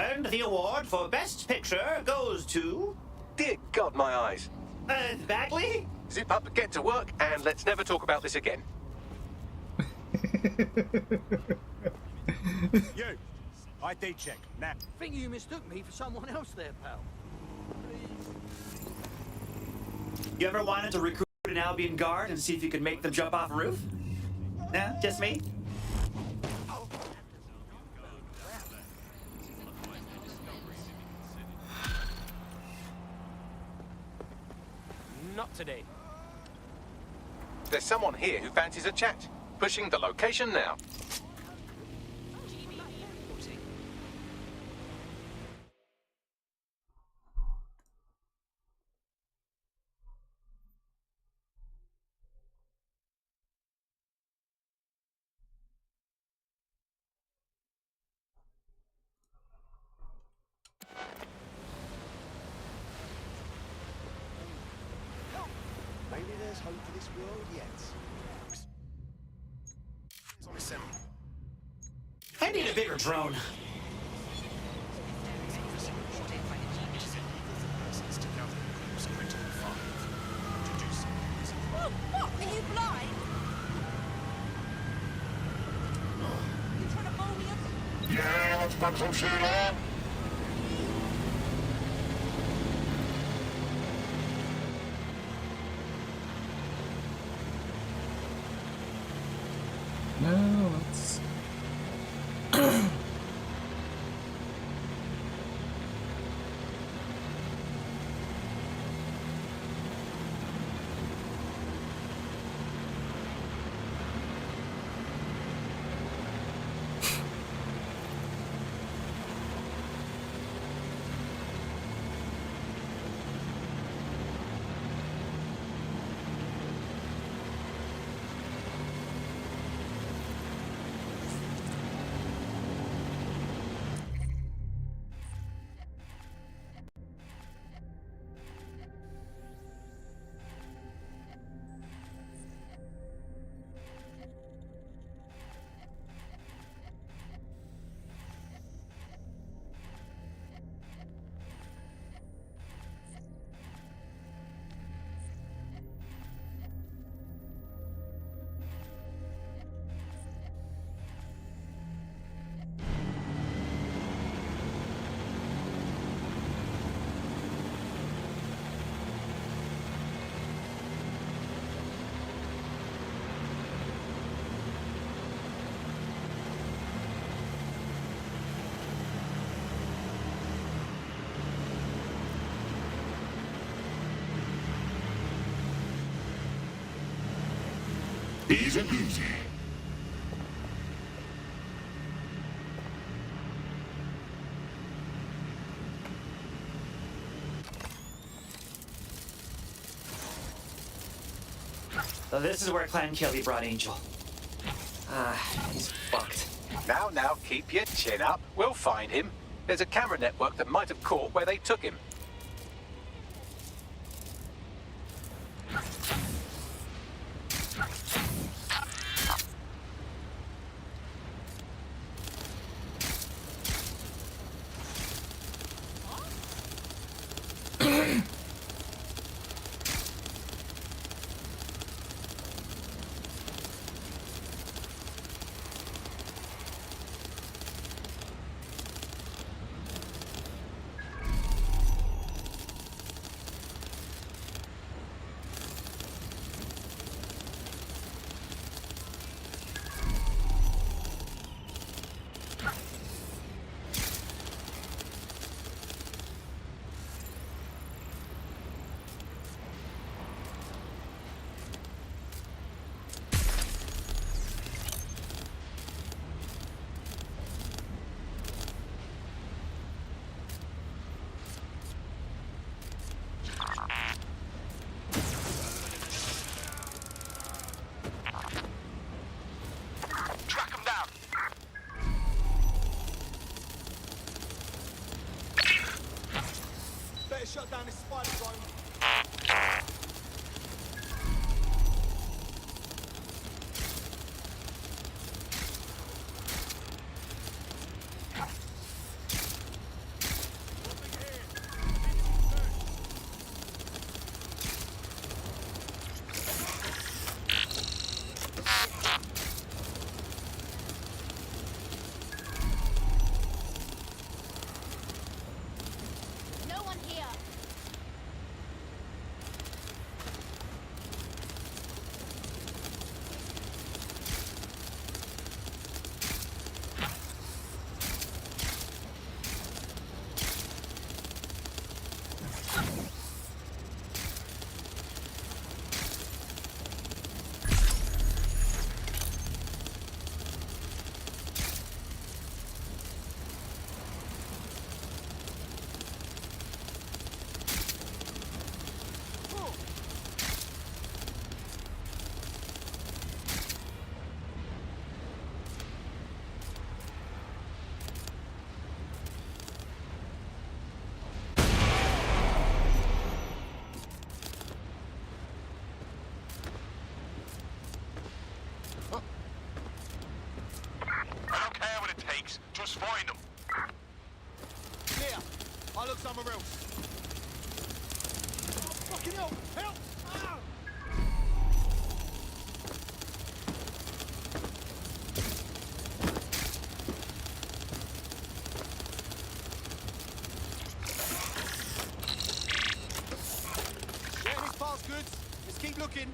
And the award for Best Picture goes to... Dear God, my eyes. Bagley? Zip up, get to work, and let's never talk about this again. You! ID check, now. Think you mistook me for someone else there, pal. You ever wanted to recruit an Albion guard and see if you could make them jump off a roof? Nah, just me? Not today. There's someone here who fancies a chat. Pushing the location now. Maybe there's hope for this world yet. I need a bigger drone. What? Are you blind? You trying to fool me? Yeah, let's put some shit on. No, let's... Easy peasy. So this is where Clan Kelly brought Angel. He's fucked. Now, keep your chin up. We'll find him. There's a camera network that might have caught where they took him. Shut down this spider drone. Just find them. Clear. I'll look somewhere else. Oh, fucking hell! Help! Ah! Yeah, this part's good. Let's keep looking.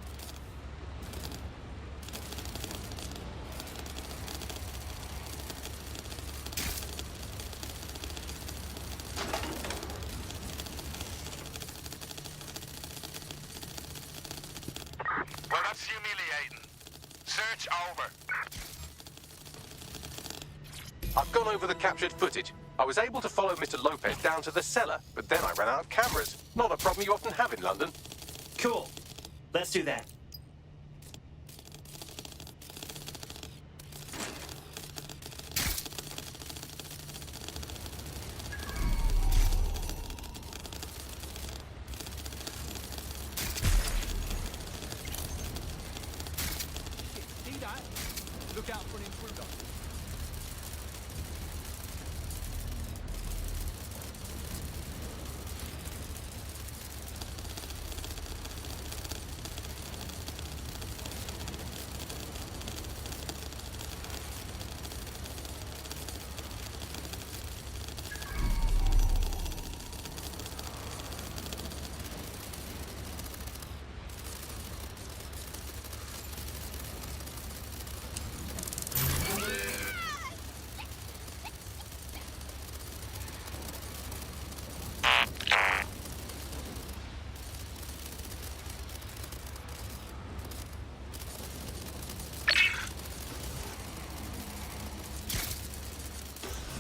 Well, that's humiliating. Search over. I've gone over the captured footage. I was able to follow Mr. Lopez down to the cellar, but then I ran out of cameras. Not a problem you often have in London. Cool. Let's do that. See that? Look out for an intruder.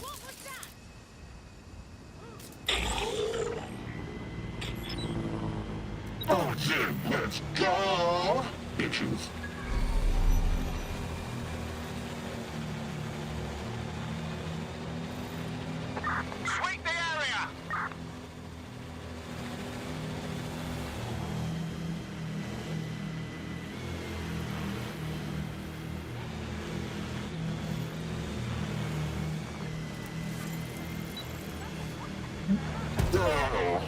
What was that? Oh, Jim, let's go! Bitches. Sweep the area! Oh.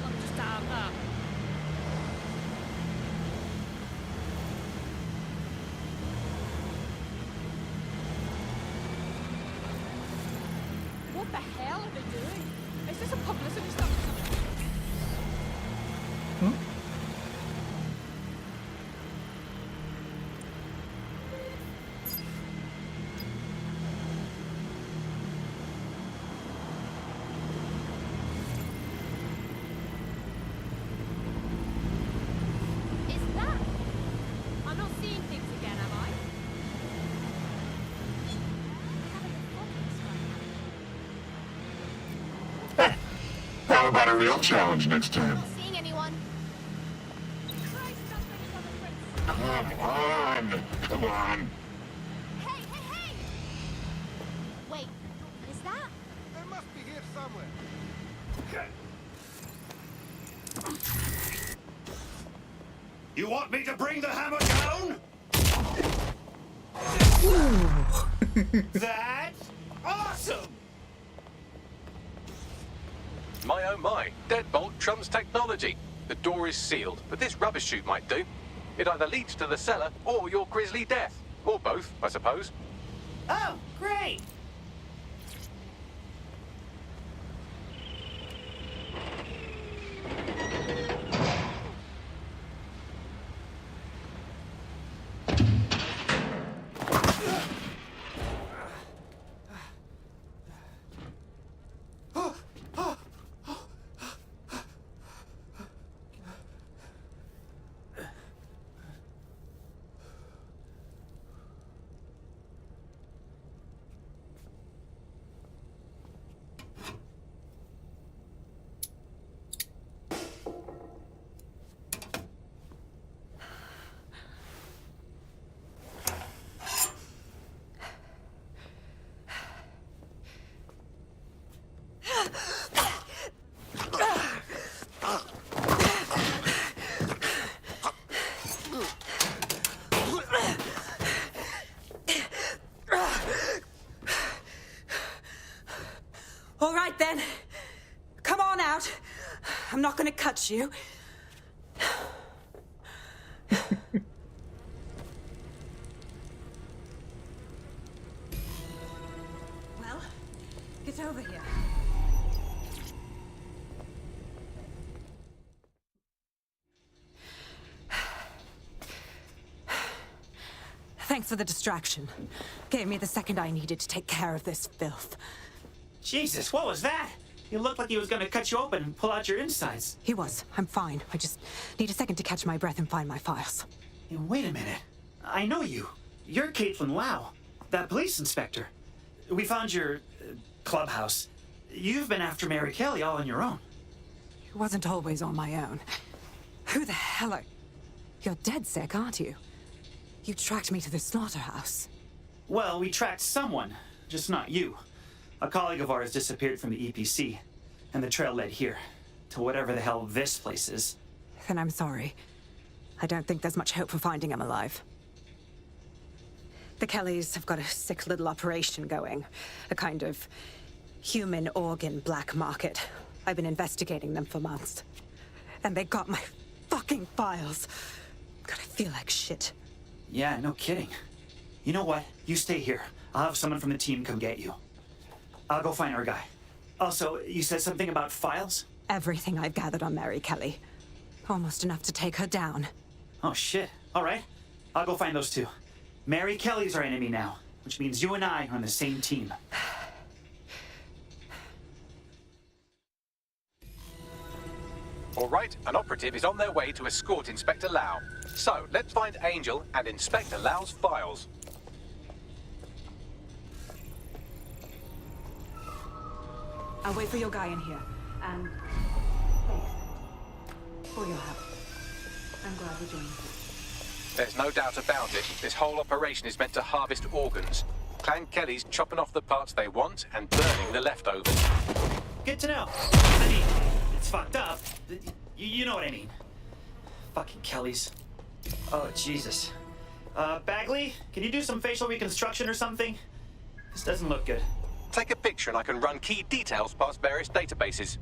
I'm just down there. What the hell are they doing? Is this a publicity stunt or something? Hmm? Is that? I'm not seeing things again, am I? How about a real challenge next time? Not seeing anyone. Come on! Come on! Hey, hey, hey! Wait, is that? They must be here somewhere. You want me to bring the hammer down? That's awesome! My oh my, deadbolt trumps technology. The door is sealed, but this rubbish chute might do. It either leads to the cellar or your grisly death. Or both, I suppose. Oh, great! right then. Come on out. I'm not gonna cut you. Well, get over here. Thanks for the distraction. Gave me the second I needed to take care of this filth. Jesus, what was that? He looked like he was gonna cut you open and pull out your insides. He was. I'm fine. I just need a second to catch my breath and find my files. Hey, wait a minute. I know you. You're Caitlin Lau, that police inspector. We found your clubhouse. You've been after Mary Kelly all on your own. It wasn't always on my own. Who the hell are... You're dead sick, aren't you? You tracked me to the slaughterhouse. Well, we tracked someone, just not you. A colleague of ours disappeared from the EPC, and the trail led here, to whatever the hell this place is. Then I'm sorry. I don't think there's much hope for finding him alive. The Kellys have got a sick little operation going. A kind of human organ black market. I've been investigating them for months. And they got my fucking files. God, I feel like shit. Yeah, no kidding. You know what? You stay here. I'll have someone from the team come get you. I'll go find our guy. Also, you said something about files? Everything I've gathered on Mary Kelly. Almost enough to take her down. Oh, shit. All right. I'll go find those two. Mary Kelly's our enemy now, which means you and I are on the same team. All right, an operative is on their way to escort Inspector Lau. So, let's find Angel and Inspector Lau's files. I'll wait for your guy in here. And thanks for your help. I'm glad we joined you. There's no doubt about it. This whole operation is meant to harvest organs. Clan Kelly's chopping off the parts they want and burning the leftovers. Good to know. I mean, it's fucked up. You know what I mean. Fucking Kellys. Oh, Jesus. Bagley, can you do some facial reconstruction or something? This doesn't look good. Take a picture and I can run key details past various databases.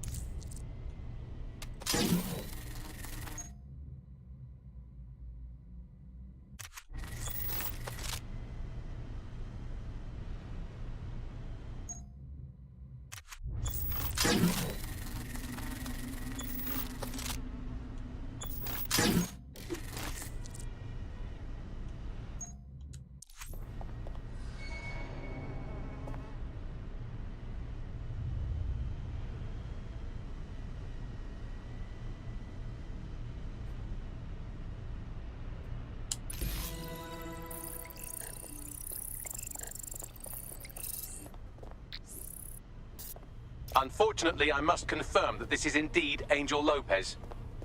Unfortunately, I must confirm that this is indeed Angel Lopez.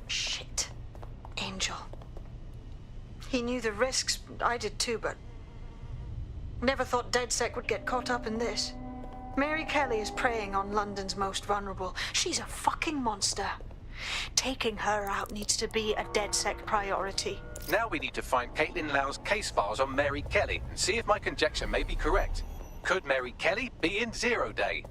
Shit. Angel. He knew the risks. I did too, but... Never thought DedSec would get caught up in this. Mary Kelly is preying on London's most vulnerable. She's a fucking monster. Taking her out needs to be a DedSec priority. Now we need to find Caitlin Lau's case files on Mary Kelly and see if my conjecture may be correct. Could Mary Kelly be in Zero Day?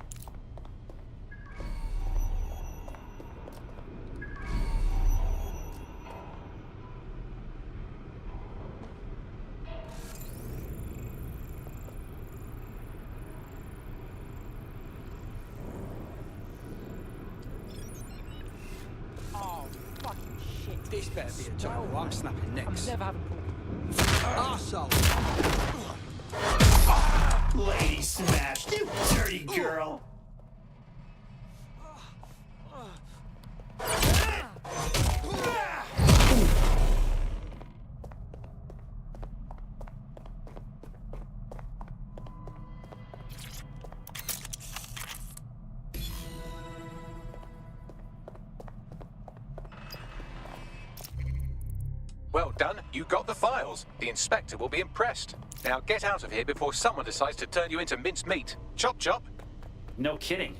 Oh, fucking shit. This better be a joke or I'm snapping necks. I'm never having Arsehole. Lady smashed, you dirty girl. Well done, you got the files. The inspector will be impressed. Now get out of here before someone decides to turn you into minced meat. Chop chop. No kidding.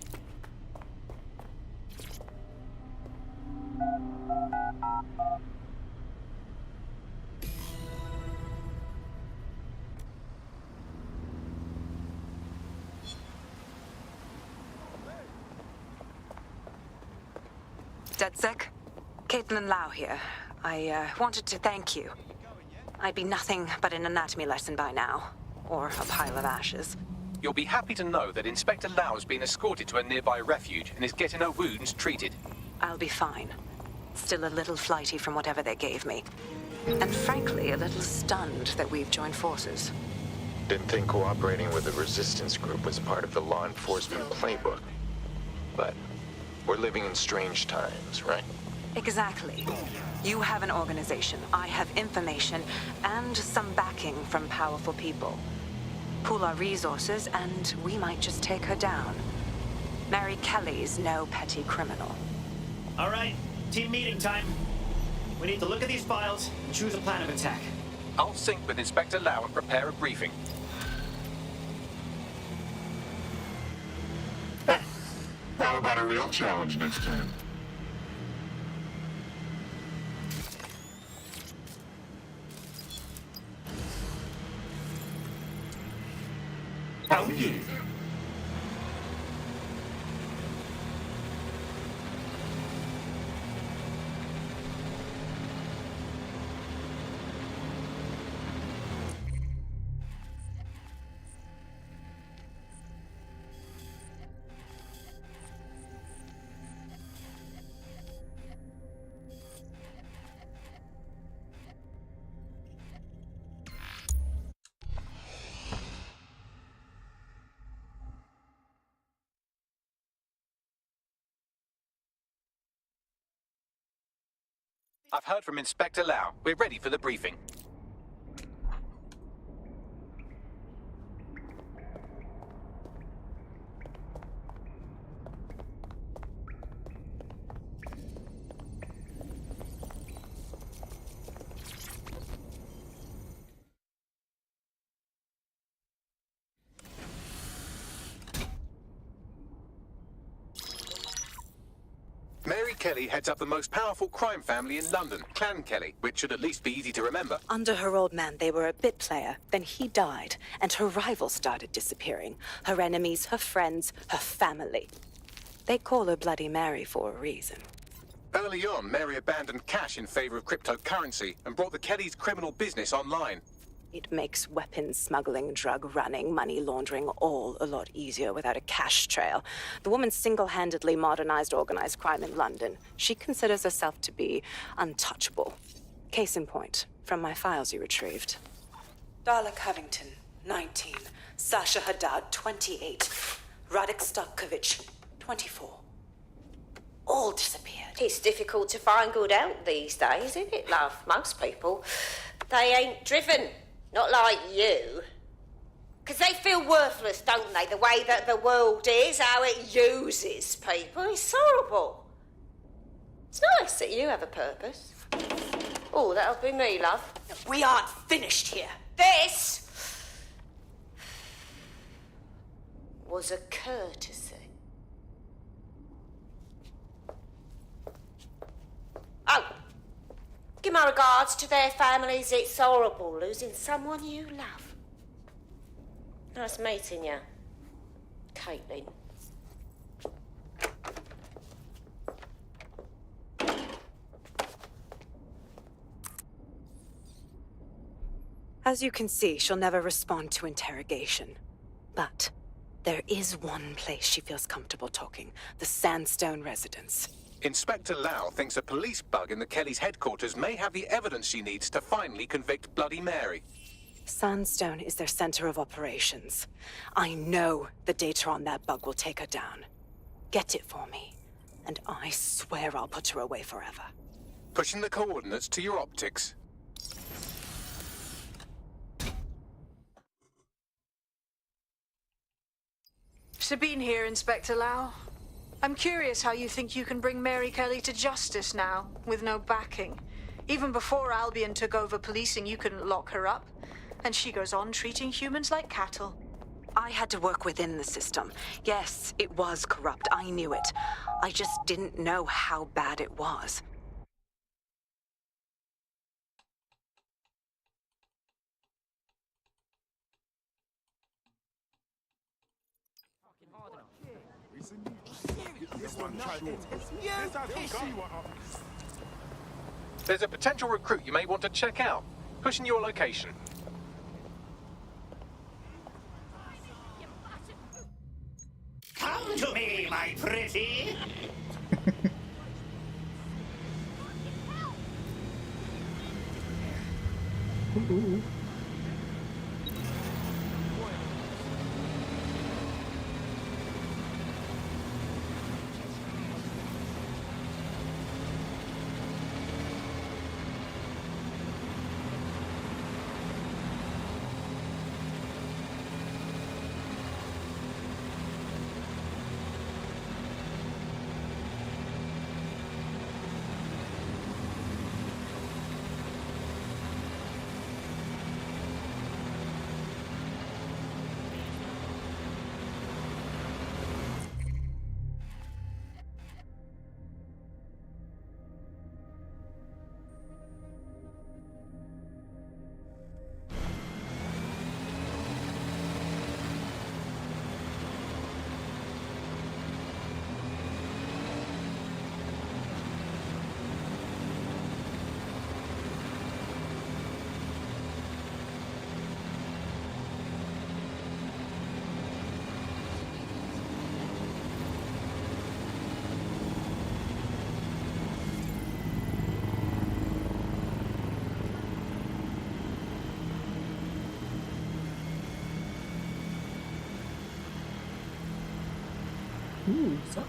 DedSec? Caitlin Lau here. I wanted to thank you. I'd be nothing but an anatomy lesson by now. Or a pile of ashes. You'll be happy to know that Inspector Lau's been escorted to a nearby refuge and is getting her wounds treated. I'll be fine. Still a little flighty from whatever they gave me. And frankly, a little stunned that we've joined forces. Didn't think cooperating with the resistance group was part of the law enforcement playbook. But we're living in strange times, right? Exactly. You have an organization, I have information, and some backing from powerful people. Pool our resources, and we might just take her down. Mary Kelly's no petty criminal. All right, team meeting time. We need to look at these files and choose a plan of attack. I'll sync with Inspector Lau and prepare a briefing. How about a real challenge next time? Oh yeah. I've heard from Inspector Lau. We're ready for the briefing. Mary Kelly heads up the most powerful crime family in London, Clan Kelly, which should at least be easy to remember. Under her old man, they were a bit player. Then he died, and her rivals started disappearing. Her enemies, her friends, her family. They call her Bloody Mary for a reason. Early on, Mary abandoned cash in favor of cryptocurrency and brought the Kellys' criminal business online. It makes weapons smuggling, drug running, money laundering all a lot easier without a cash trail. The woman single-handedly modernized organized crime in London. She considers herself to be untouchable. Case in point, from my files you retrieved. Darla Covington, 19. Sasha Haddad, 28. Radek Starkovich, 24. All disappeared. It's difficult to find good help these days, isn't it, love? Most people, they ain't driven. Not like you. Because they feel worthless, don't they? The way that the world is, how it uses people. It's horrible. It's nice that you have a purpose. Oh, that'll be me, love. We aren't finished here. This was a courtesy. Oh. Give my regards to their families. It's horrible losing someone you love. Nice meeting you, Caitlin. As you can see, she'll never respond to interrogation. But there is one place she feels comfortable talking, the Sandstone residence. Inspector Lau thinks a police bug in the Kellys' headquarters may have the evidence she needs to finally convict Bloody Mary. Sandstone is their center of operations. I know the data on that bug will take her down. Get it for me, and I swear I'll put her away forever. Pushing the coordinates to your optics. Sabine here, Inspector Lau. I'm curious how you think you can bring Mary Kelly to justice now, with no backing. Even before Albion took over policing, you couldn't lock her up. And she goes on treating humans like cattle. I had to work within the system. Yes, it was corrupt. I knew it. I just didn't know how bad it was. There's a potential recruit you may want to check out. Pushing your location. Come to me, my pretty. Ooh. Ooh, so.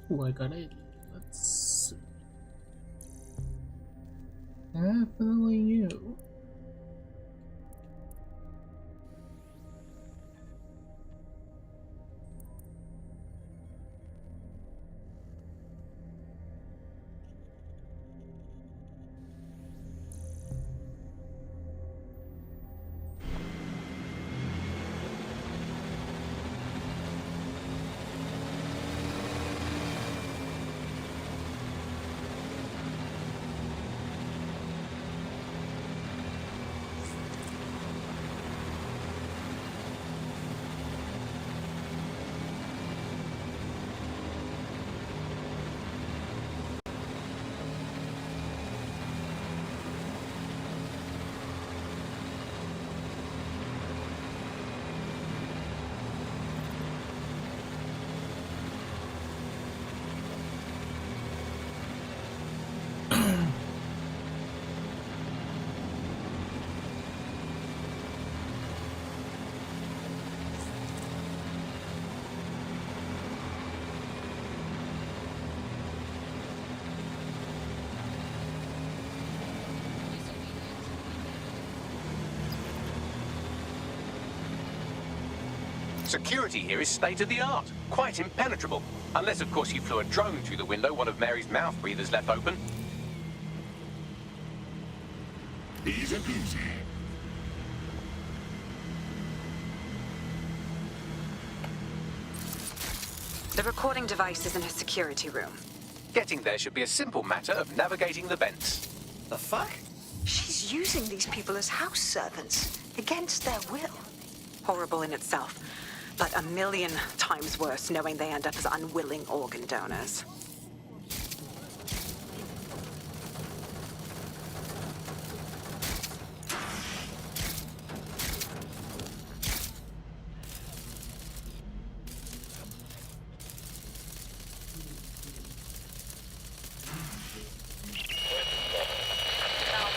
Ooh, I got it. Let's see. Definitely you. Security here is state-of-the-art, quite impenetrable. Unless, of course, you flew a drone through the window one of Mary's mouth breathers left open. Easy peasy. The recording device is in her security room. Getting there should be a simple matter of navigating the vents. The fuck? She's using these people as house servants, against their will. Horrible in itself, but a million times worse knowing they end up as unwilling organ donors.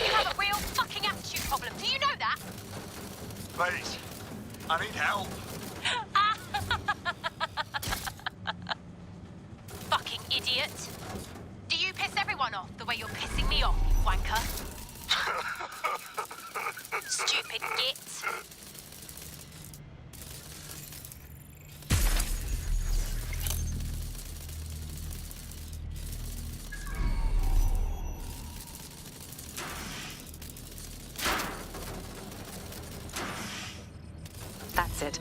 You have a real fucking attitude problem. Do you know that? Please, I need help. Fucking idiot. Do you piss everyone off the way you're pissing me off, you wanker? Stupid git. That's it.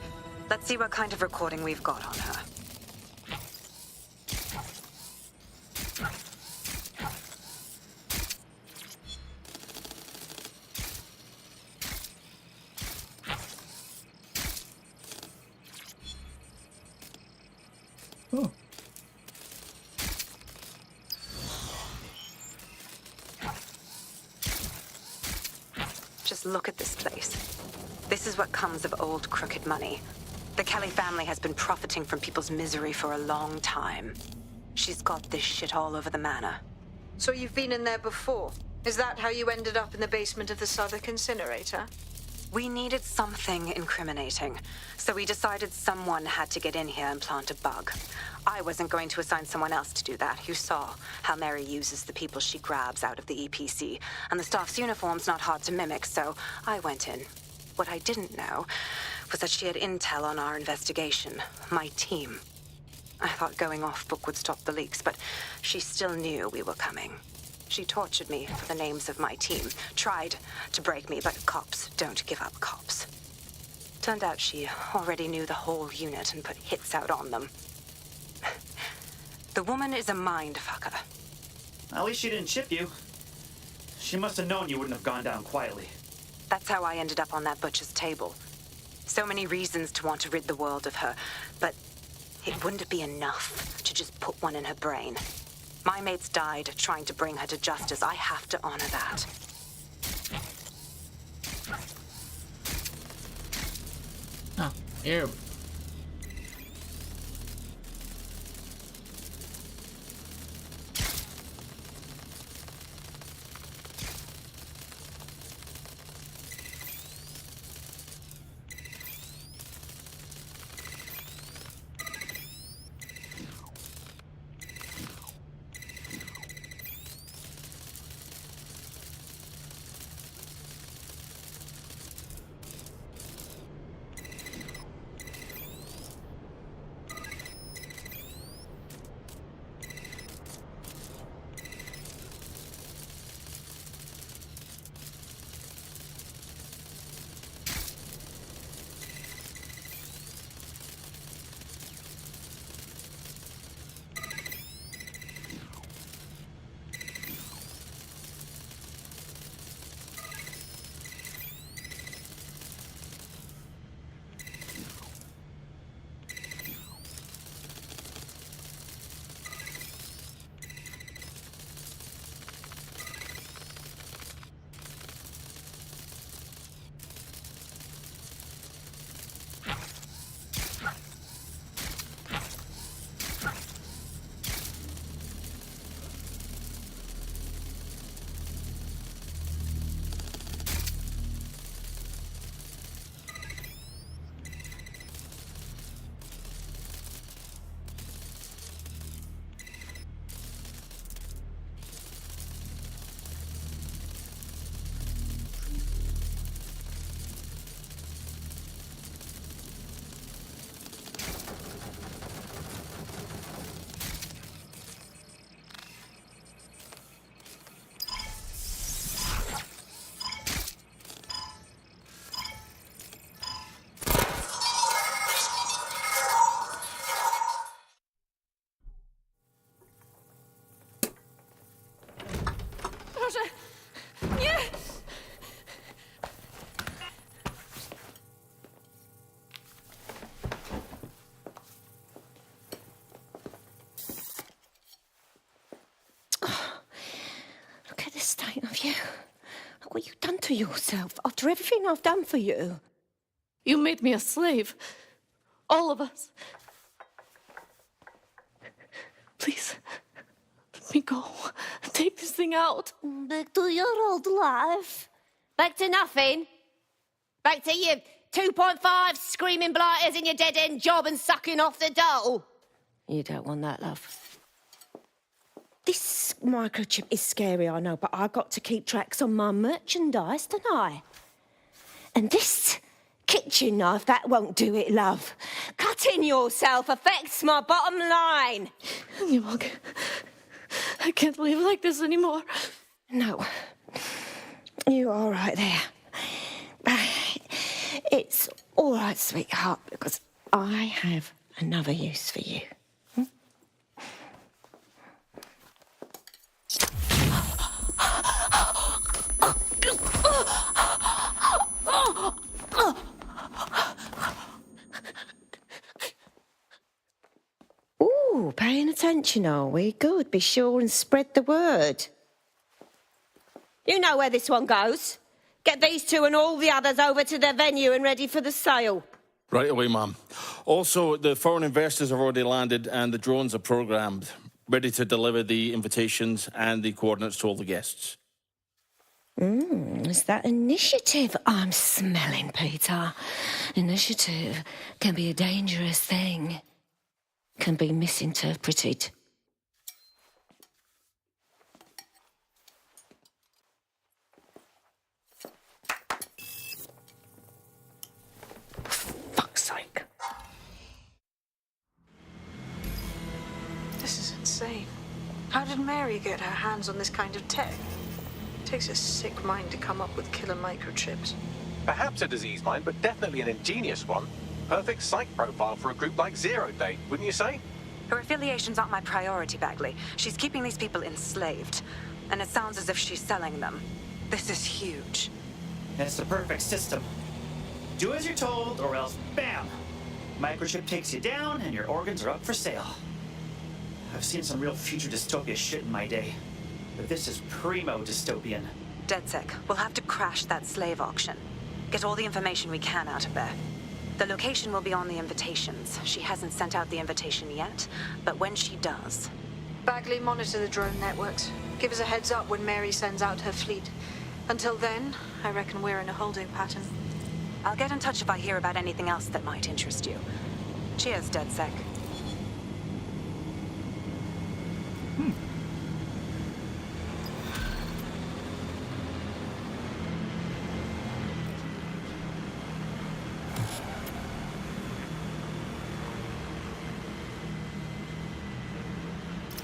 Let's see what kind of recording we've got on her. Oh. Just look at this place. This is what comes of old crooked money. The Kelly family has been profiting from people's misery for a long time. She's got this shit all over the manor. So you've been in there before? Is that how you ended up in the basement of the Southwark incinerator? We needed something incriminating, so we decided someone had to get in here and plant a bug. I wasn't going to assign someone else to do that. You saw how Mary uses the people she grabs out of the EPC, and the staff's uniform's not hard to mimic, so I went in. What I didn't know was that she had intel on our investigation, my team. I thought going off book would stop the leaks, but she still knew we were coming. She tortured me for the names of my team, tried to break me, but cops don't give up cops. Turned out she already knew the whole unit and put hits out on them. The woman is a mind fucker. At least she didn't chip you. She must have known you wouldn't have gone down quietly. That's how I ended up on that butcher's table. So many reasons to want to rid the world of her, but it wouldn't be enough to just put one in her brain. My mates died trying to bring her to justice. I have to honor that. Ah, air. what you done to yourself after everything I've done for you. You made me a slave. All of us. Please, let me go. Take this thing out. Back to your old life. Back to nothing. Back to you 2.5 screaming blighters in your dead-end job and sucking off the dole. You don't want that, love. This microchip is scary, I know, but I got to keep tracks on my merchandise, don't I? And this kitchen knife, that won't do it, love. Cutting yourself affects my bottom line. I can't live like this anymore. No. You're all right there. It's all right, sweetheart, because I have another use for you. Ooh, paying attention, are we? Good. Be sure and spread the word. You know where this one goes. Get these two and all the others over to their venue and ready for the sale. Right away, Mum. Also, the foreign investors have already landed and the drones are programmed, ready to deliver the invitations and the coordinates to all the guests. It's that initiative I'm smelling, Peter. Initiative can be a dangerous thing. Can be misinterpreted. Fuck's sake. This is insane. How did Mary get her hands on this kind of tech? It takes a sick mind to come up with killer microchips. Perhaps a disease mind, but definitely an ingenious one. Perfect psych profile for a group like Zero Day, wouldn't you say? Her affiliations aren't my priority, Bagley. She's keeping these people enslaved. And it sounds as if she's selling them. This is huge. It's the perfect system. Do as you're told, or else bam! Microchip takes you down and your organs are up for sale. I've seen some real future dystopia shit in my day, but this is primo dystopian. DedSec, we'll have to crash that slave auction. Get all the information we can out of there. The location will be on the invitations. She hasn't sent out the invitation yet, but when she does... Bagley, monitor the drone networks. Give us a heads up when Mary sends out her fleet. Until then, I reckon we're in a holding pattern. I'll get in touch if I hear about anything else that might interest you. Cheers, DedSec.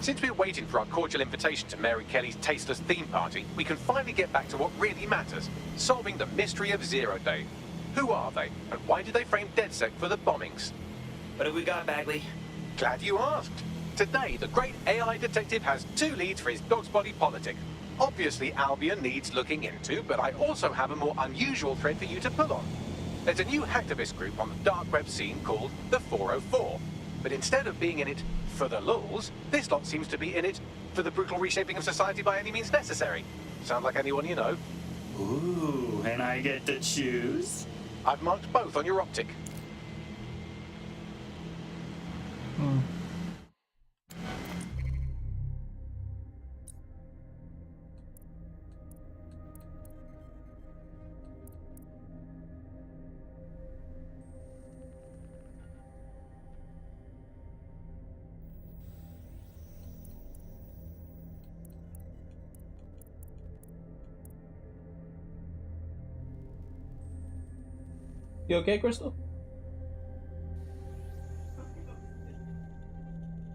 Since we're waiting for our cordial invitation to Mary Kelly's tasteless theme party, we can finally get back to what really matters, solving the mystery of Zero Day. Who are they, and why did they frame DedSec for the bombings? What have we got, Bagley? Glad you asked. Today, the great AI detective has 2 leads for his dog's body politic. Obviously, Albion needs looking into, but I also have a more unusual thread for you to pull on. There's a new hacktivist group on the dark web scene called the 404. But instead of being in it for the lulz, this lot seems to be in it for the brutal reshaping of society by any means necessary. Sound like anyone you know? Ooh, and I get to choose? I've marked both on your optic. You okay, Crystal?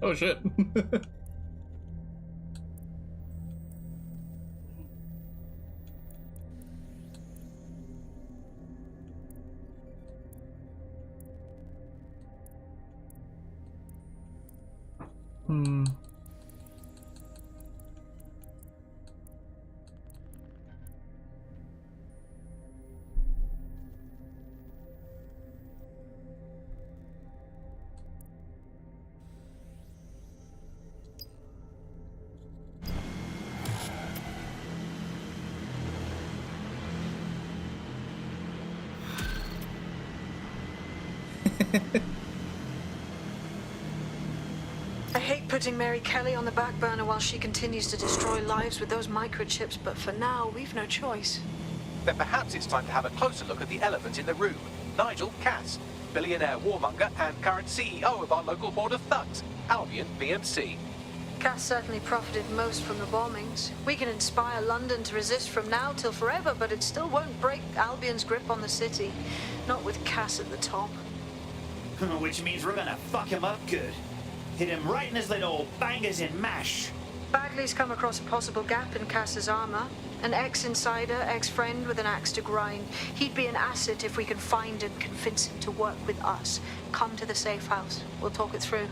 Oh shit. I hate putting Mary Kelly on the back burner while she continues to destroy lives with those microchips, but for now, we've no choice. Then perhaps it's time to have a closer look at the elephant in the room. Nigel Cass, billionaire warmonger and current CEO of our local board of thugs, Albion BMC. Cass certainly profited most from the bombings. We can inspire London to resist from now till forever, but it still won't break Albion's grip on the city. Not with Cass at the top. Which means we're gonna fuck him up good. Hit him right in his little bangers in mash. Bagley's come across a possible gap in Cass's armor. An ex-insider, ex-friend with an axe to grind. He'd be an asset if we can find and convince him to work with us. Come to the safe house. We'll talk it through.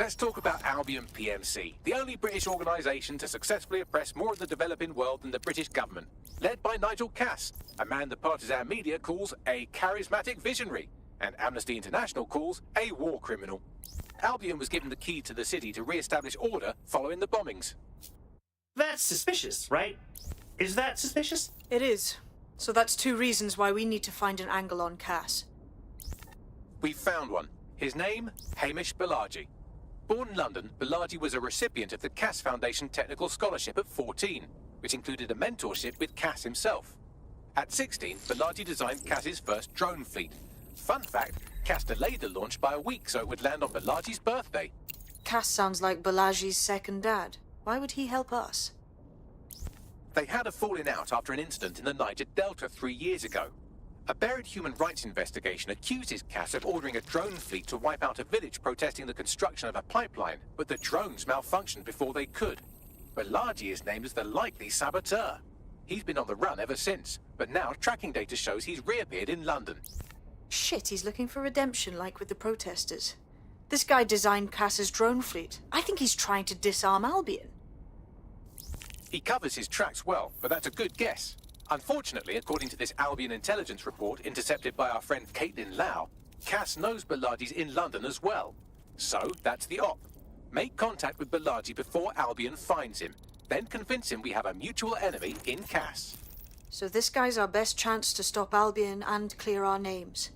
Let's talk about Albion PMC, the only British organisation to successfully oppress more of the developing world than the British government, led by Nigel Cass, a man the partisan media calls a charismatic visionary, and Amnesty International calls a war criminal. Albion was given the key to the city to re-establish order following the bombings. That's suspicious, right? Is that suspicious? It is. So that's 2 reasons why we need to find an angle on Cass. We've found one. His name, Hamish Balaji. Born in London, Balaji was a recipient of the Cass Foundation Technical Scholarship at 14, which included a mentorship with Cass himself. At 16, Balaji designed Cass's first drone fleet. Fun fact, Cass delayed the launch by a week so it would land on Balaji's birthday. Cass sounds like Balaji's second dad. Why would he help us? They had a falling out after an incident in the Niger Delta 3 years ago. A buried human rights investigation accuses Cass of ordering a drone fleet to wipe out a village protesting the construction of a pipeline, but the drones malfunctioned before they could. Balaji is named as the likely saboteur. He's been on the run ever since, but now tracking data shows he's reappeared in London. Shit, he's looking for redemption like with the protesters. This guy designed Cass's drone fleet. I think he's trying to disarm Albion. He covers his tracks well, but that's a good guess. Unfortunately, according to this Albion intelligence report intercepted by our friend Caitlin Lau, Cass knows Balaji's in London as well. So, that's the op. Make contact with Balaji before Albion finds him. Then convince him we have a mutual enemy in Cass. So this guy's our best chance to stop Albion and clear our names.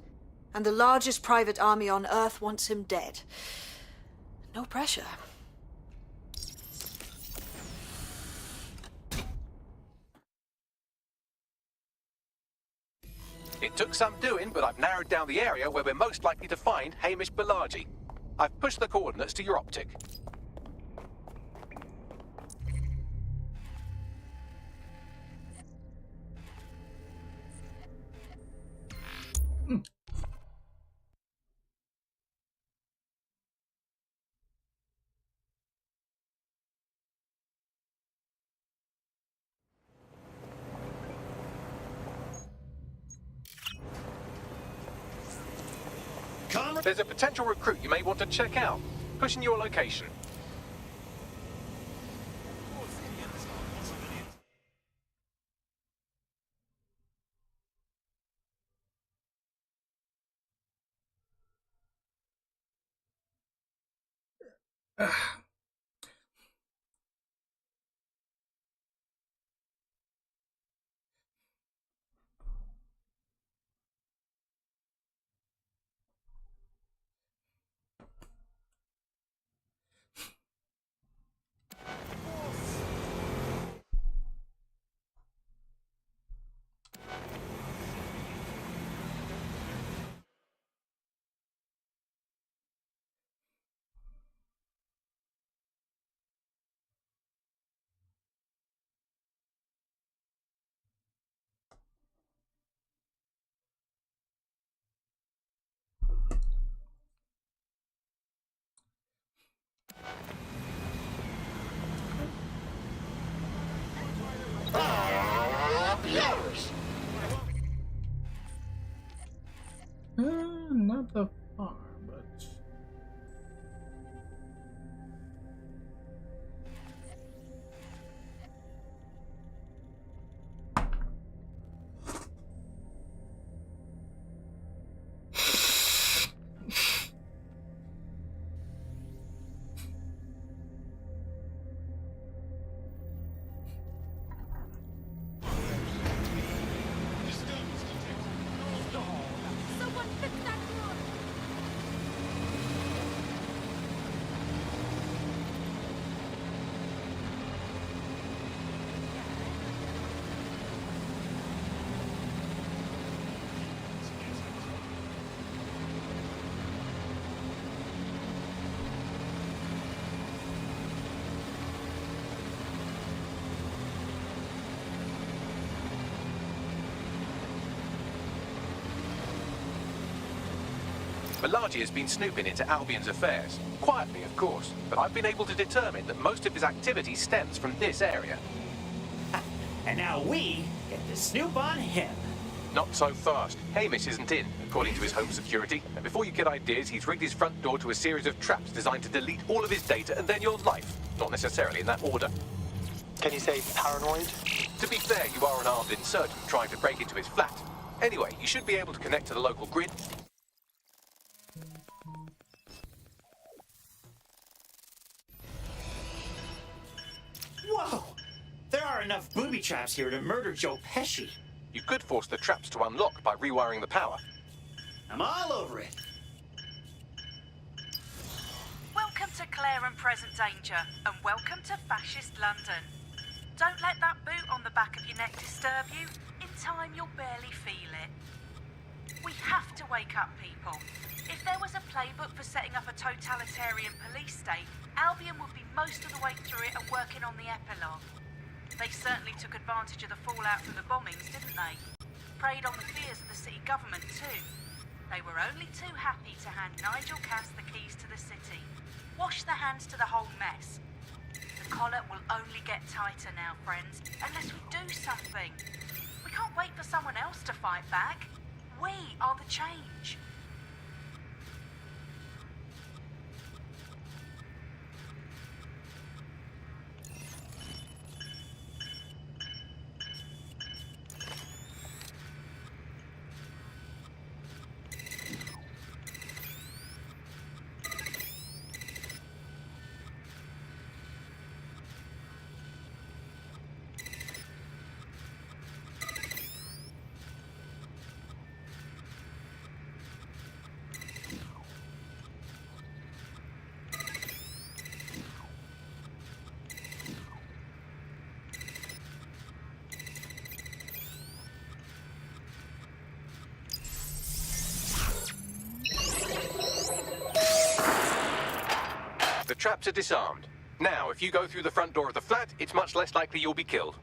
And the largest private army on Earth wants him dead. No pressure. It took some doing, but I've narrowed down the area where we're most likely to find Hamish Balaji. I've pushed the coordinates to your optic. There's a potential recruit you may want to check out. Pushing your location. Not that far, but Balaji has been snooping into Albion's affairs. Quietly, of course, but I've been able to determine that most of his activity stems from this area. And now we get to snoop on him. Not so fast. Hamish isn't in, according to his home security. And before you get ideas, he's rigged his front door to a series of traps designed to delete all of his data and then your life. Not necessarily in that order. Can you say paranoid? To be fair, you are an armed insurgent trying to break into his flat. Anyway, you should be able to connect to the local grid. Whoa! There are enough booby traps here to murder Joe Pesci. You could force the traps to unlock by rewiring the power. I'm all over it. Welcome to Claire and Present Danger, and welcome to Fascist London. Don't let that boot on the back of your neck disturb you. In time, you'll barely feel it. We have to wake up people. If there was a playbook for setting up a totalitarian police state, Albion would be most of the way through it and working on the epilogue. They certainly took advantage of the fallout from the bombings, didn't they? Preyed on the fears of the city government too. They were only too happy to hand Nigel Cass the keys to the city. Wash their hands to the whole mess. The collar will only get tighter now, friends, unless we do something. We can't wait for someone else to fight back. We are the change. The traps are disarmed. Now, if you go through the front door of the flat, it's much less likely you'll be killed.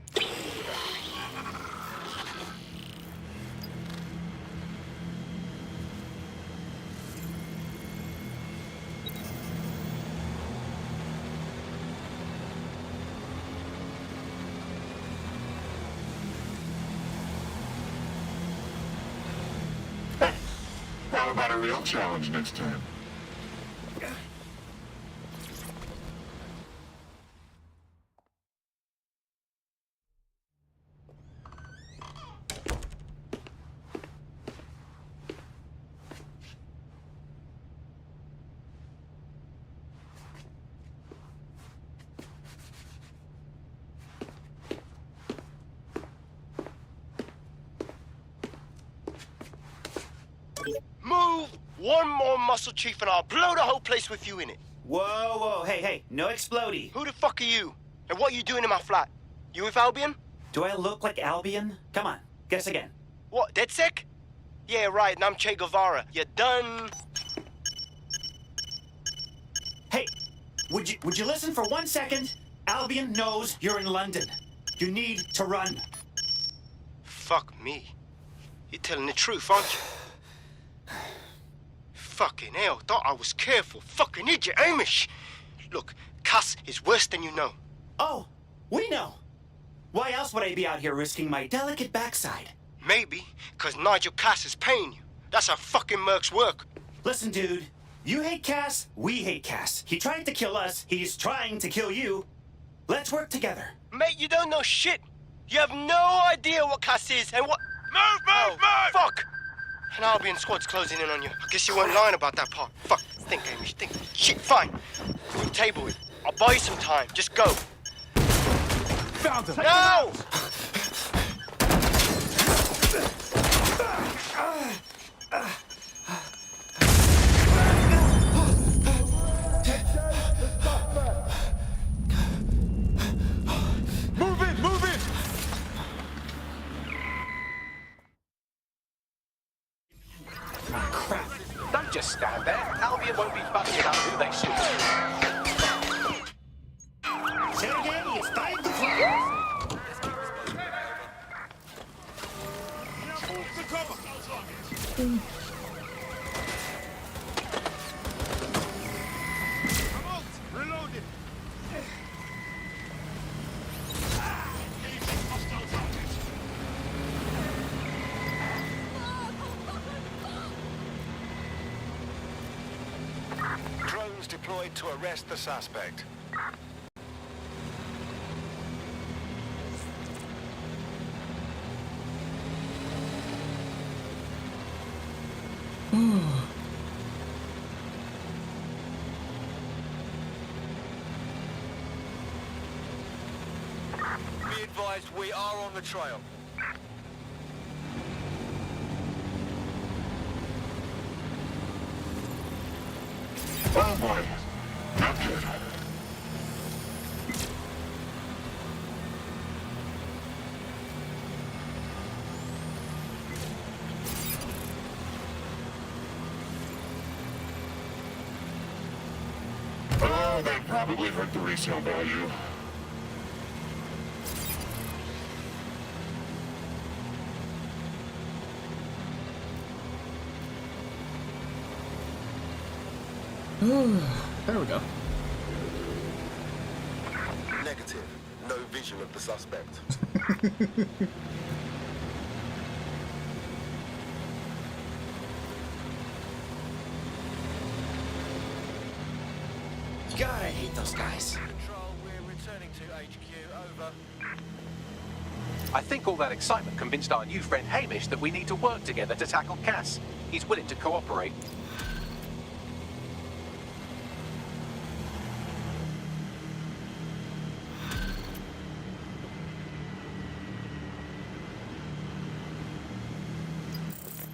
How about a real challenge next time? Move one more muscle, Chief, and I'll blow the whole place with you in it. Whoa, whoa, hey, no explodey. Who the fuck are you? And what are you doing in my flat? You with Albion? Do I look like Albion? Come on, guess again. What, DedSec? Yeah, right, and I'm Che Guevara. You done? Hey, would you listen for 1 second? Albion knows you're in London. You need to run. Fuck me. You're telling the truth, aren't you? Fucking hell, thought I was careful. Fucking idiot, Hamish. Look, Cass is worse than you know. Oh, we know. Why else would I be out here risking my delicate backside? Maybe, because Nigel Cass is paying you. That's how fucking mercs work. Listen, dude. You hate Cass, we hate Cass. He tried to kill us, he's trying to kill you. Let's work together. Mate, you don't know shit. You have no idea what Cass is and what... Move! Fuck! An Albion squad's closing in on you. I guess you weren't lying about that part. Fuck. Think, Hamish, think. Shit, fine. We'll table it. I'll buy you some time. Just go. Found him! No! Move it! Ah, crap. Don't just stand there. Albion won't be fussing about who they shoot. Say it again, it's time to fly. Reloaded! deployed to arrest the suspect. Be advised, we are on the trail. Oh boy. Not good. Oh, that probably hurt the resale value. There we go. Negative. No vision of the suspect. God, I hate those guys. Control, we're returning to HQ. Over. I think all that excitement convinced our new friend Hamish that we need to work together to tackle Cass. He's willing to cooperate.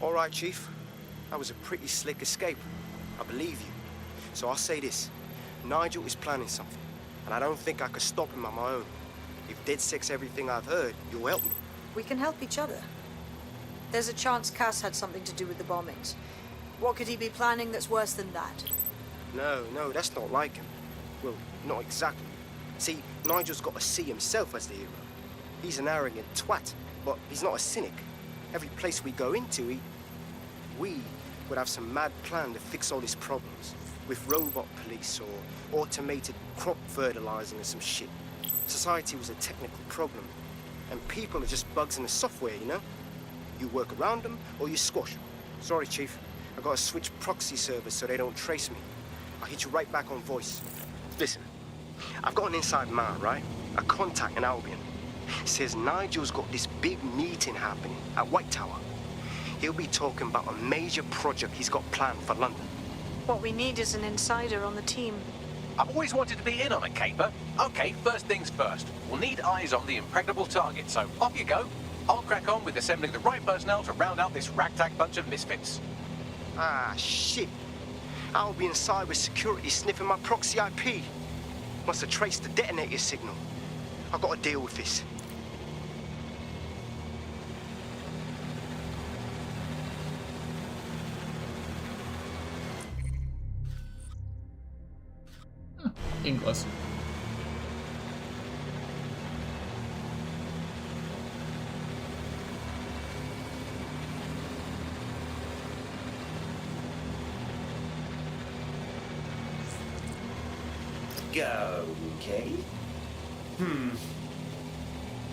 All right, Chief. That was a pretty slick escape. I believe you. So I'll say this. Nigel is planning something, and I don't think I could stop him on my own. If DedSec's everything I've heard, you'll help me. We can help each other. There's a chance Cass had something to do with the bombings. What could he be planning that's worse than that? No, that's not like him. Well, not exactly. See, Nigel's got to see himself as the hero. He's an arrogant twat, but he's not a cynic. Every place we go into, we would have some mad plan to fix all his problems. With robot police or automated crop fertilizing or some shit. Society was a technical problem. And people are just bugs in the software, you know? You work around them or you squash them. Sorry, Chief. I gotta switch proxy servers so they don't trace me. I'll hit you right back on voice. Listen, I've got an inside man, right? A contact in Albion. Says Nigel's got this big meeting happening at White Tower. He'll be talking about a major project he's got planned for London. What we need is an insider on the team. I've always wanted to be in on a caper. Okay, first things first. We'll need eyes on the impregnable target, so off you go. I'll crack on with assembling the right personnel to round out this ragtag bunch of misfits. Ah, shit. Albion cyber security sniffing my proxy IP. Must have traced the detonator signal. I've got to deal with this. English. Okay.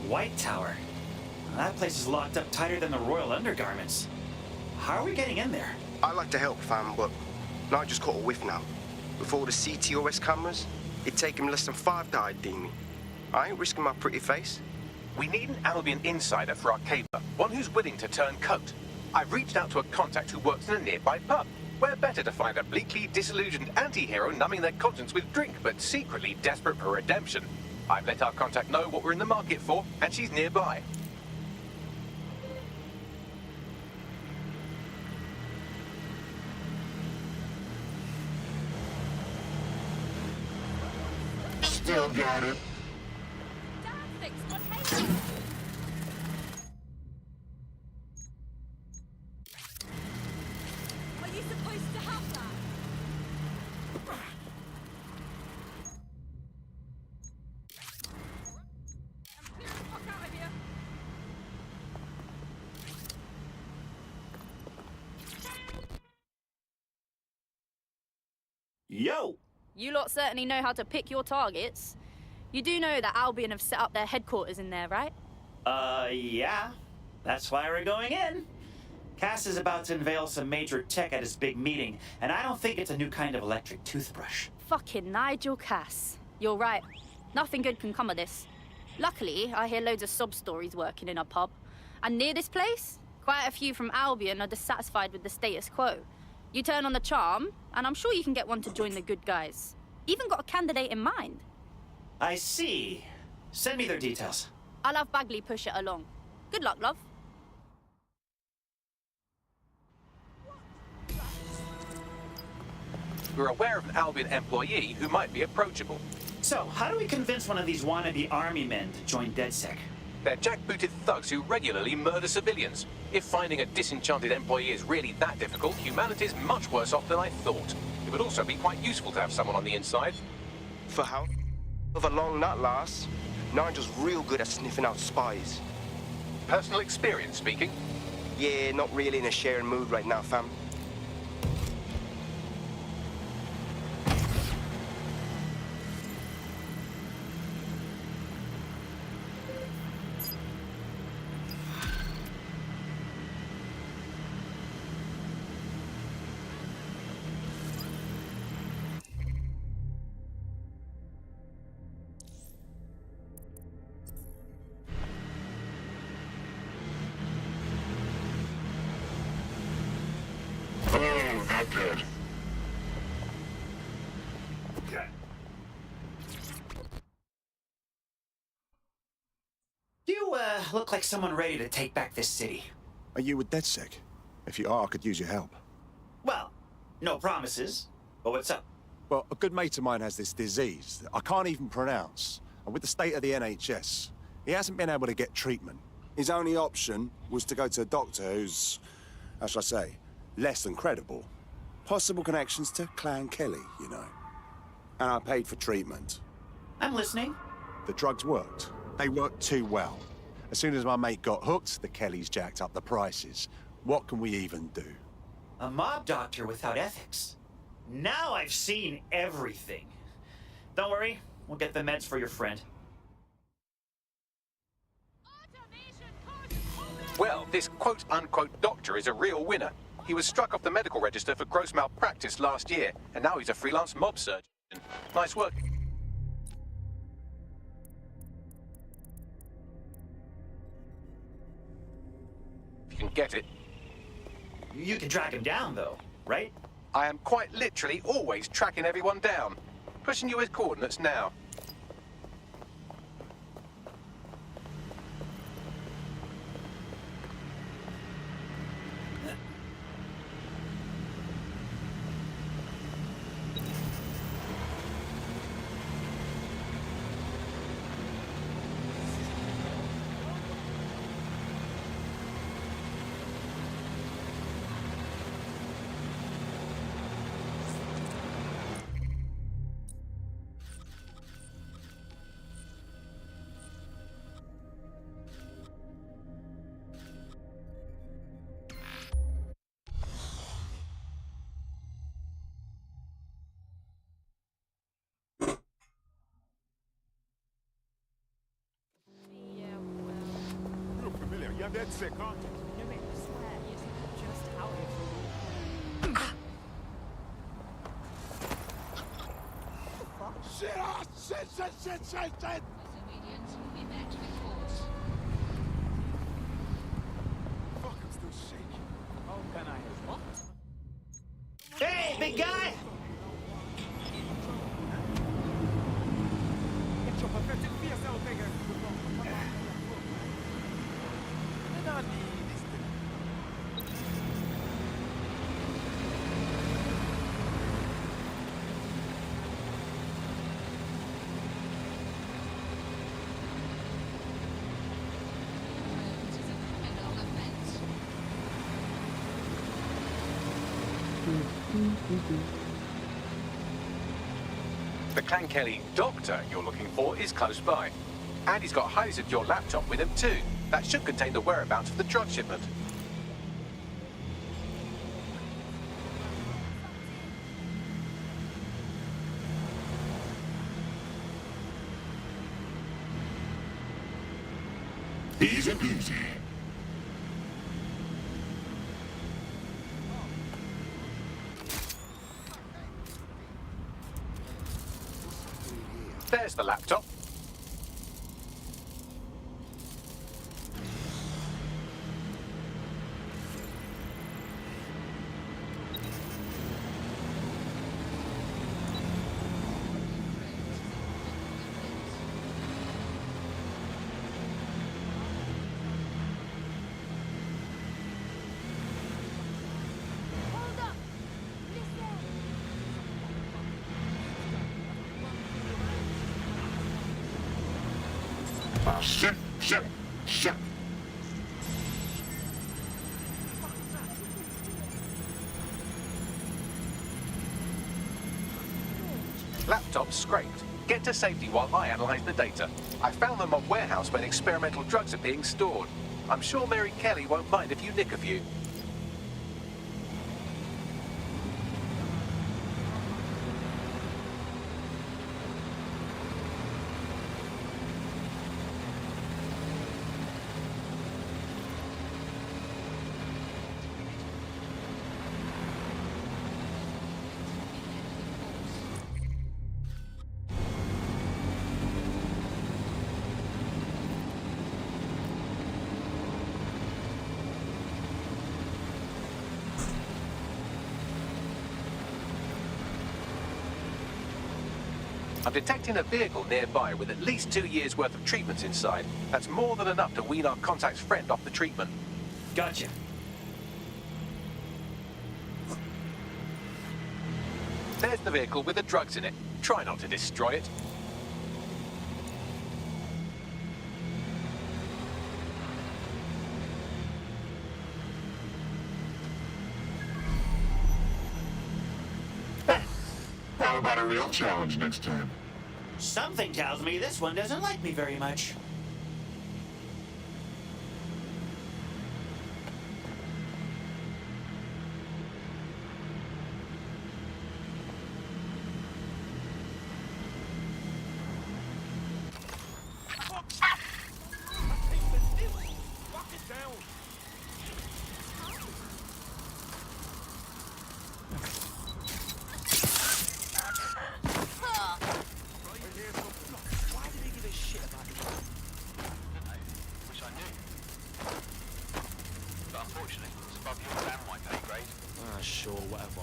White Tower. That place is locked up tighter than the royal undergarments. How are we getting in there? I like to help, fam, but Nigel's caught a whiff now. With all the CTOS cameras, it'd take him less than 5 to ID me. I ain't risking my pretty face. We need an Albion insider for our caper, one who's willing to turn coat. I've reached out to a contact who works in a nearby pub. Where better to find a bleakly disillusioned anti-hero numbing their conscience with drink, but secretly desperate for redemption. I've let our contact know what we're in the market for, and she's nearby. Still got it. Are you supposed to have that? Yo! You lot certainly know how to pick your targets. You do know that Albion have set up their headquarters in there, right? Yeah. That's why we're going in. Cass is about to unveil some major tech at his big meeting, and I don't think it's a new kind of electric toothbrush. Fucking Nigel Cass. You're right. Nothing good can come of this. Luckily, I hear loads of sob stories working in a pub. And near this place, quite a few from Albion are dissatisfied with the status quo. You turn on the charm, and I'm sure you can get one to join the good guys. Even got a candidate in mind. I see. Send me their details. I'll have Bagley push it along. Good luck, love. We're aware of an Albion employee who might be approachable. So, how do we convince one of these wannabe army men to join DedSec? They're jackbooted thugs who regularly murder civilians. If finding a disenchanted employee is really that difficult, humanity's much worse off than I thought. It would also be quite useful to have someone on the inside. For how? However long that lasts, Nigel's real good at sniffing out spies. Personal experience speaking? Yeah, not really in a sharing mood right now, fam. Oh, not good. You, look like someone ready to take back this city. Are you with DedSec? If you are, I could use your help. Well, no promises. But what's up? Well, a good mate of mine has this disease that I can't even pronounce. And with the state of the NHS, he hasn't been able to get treatment. His only option was to go to a doctor who's, how shall I say, less than credible. Possible connections to Clan Kelly, you know. And I paid for treatment. I'm listening. The drugs worked. They worked too well. As soon as my mate got hooked, the Kellys jacked up the prices. What can we even do? A mob doctor without ethics. Now I've seen everything. Don't worry, we'll get the meds for your friend. Well, this quote-unquote doctor is a real winner. He was struck off the medical register for gross malpractice last year, and now he's a freelance mob surgeon. Nice work. If you can get it. You can track him down, though, right? I am quite literally always tracking everyone down. Pushing you his coordinates now. You're dead sick, aren't you? No, mate, I swear he isn't just out here. Shit! Oh, shit! Disobedience will be met with force. Fuck, I'm still shaking. Oh, can I? What? Hey, big guy! The Clan Kelly doctor you're looking for is close by. And he's got a highly secure laptop with him too. That should contain the whereabouts of the drug shipment. Easy peasy. the laptop. Shit, shit, shit. Laptop scraped. Get to safety while I analyze the data. I found them on warehouse where experimental drugs are being stored. I'm sure Mary Kelly won't mind if you nick a few. I'm detecting a vehicle nearby with at least 2 years' worth of treatments inside. That's more than enough to wean our contact's friend off the treatment. Gotcha. There's the vehicle with the drugs in it. Try not to destroy it. How about a real challenge next time? Something tells me this one doesn't like me very much. Sure, whatever.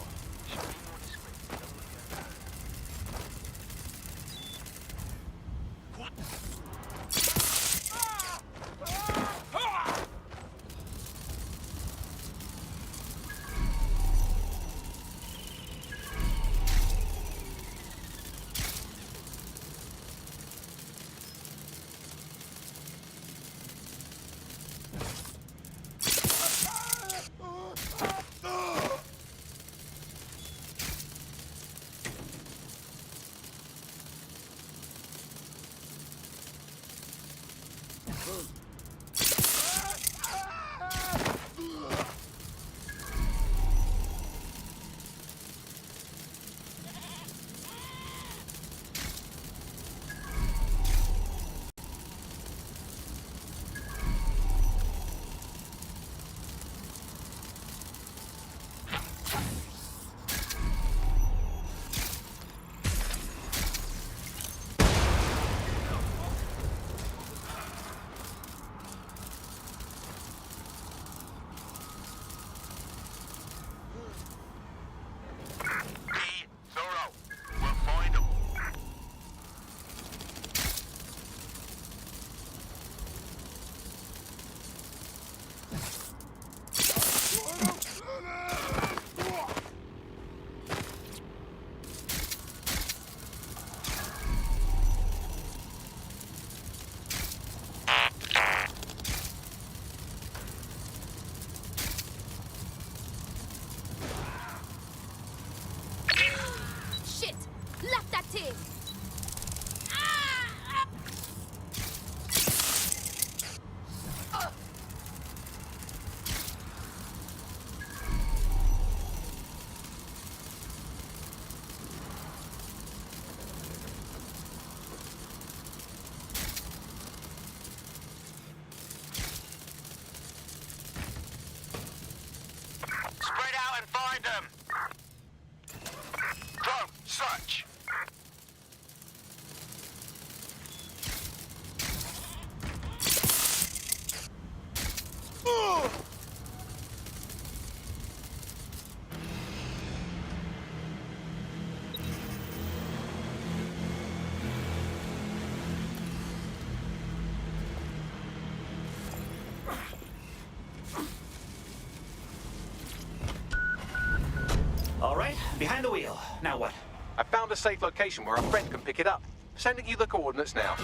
behind the wheel. Now what? I found a safe location where a friend can pick it up. Sending you the coordinates now.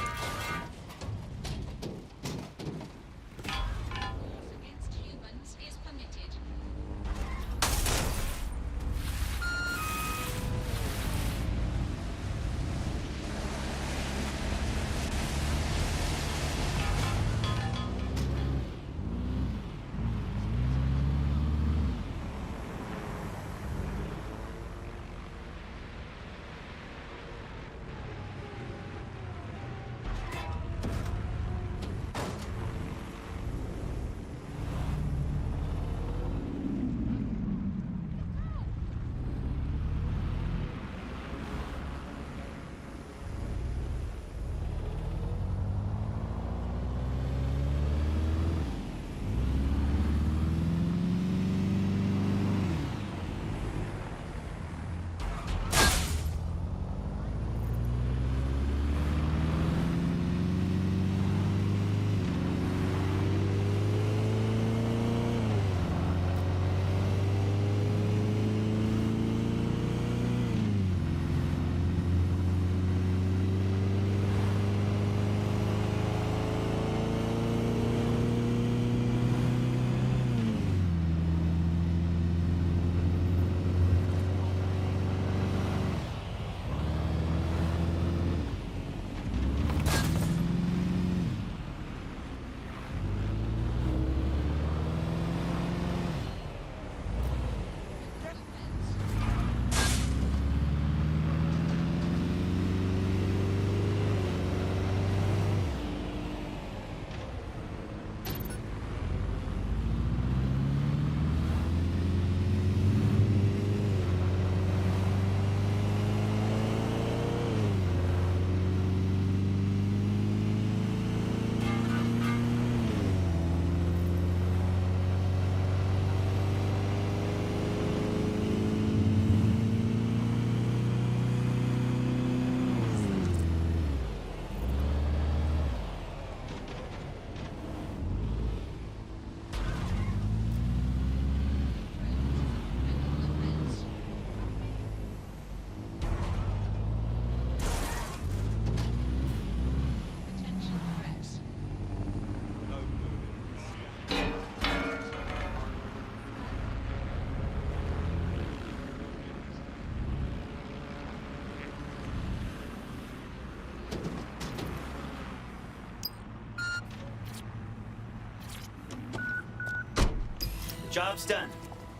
Job's done.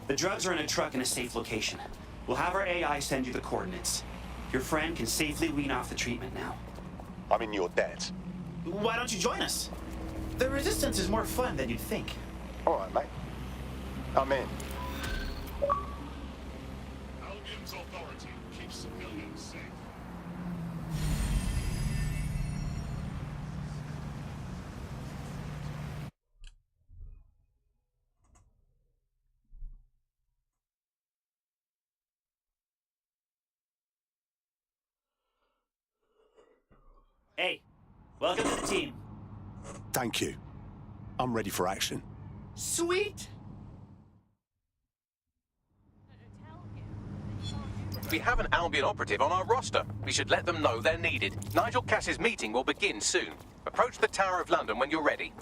The drugs are in a truck in a safe location. We'll have our AI send you the coordinates. Your friend can safely wean off the treatment now. I'm in your debt. Why don't you join us? The Resistance is more fun than you'd think. All right, mate. I'm in. Albion's authority keeps civilians safe. Hey, welcome to the team. Thank you. I'm ready for action. Sweet! We have an Albion operative on our roster. We should let them know they're needed. Nigel Cass's meeting will begin soon. Approach the Tower of London when you're ready.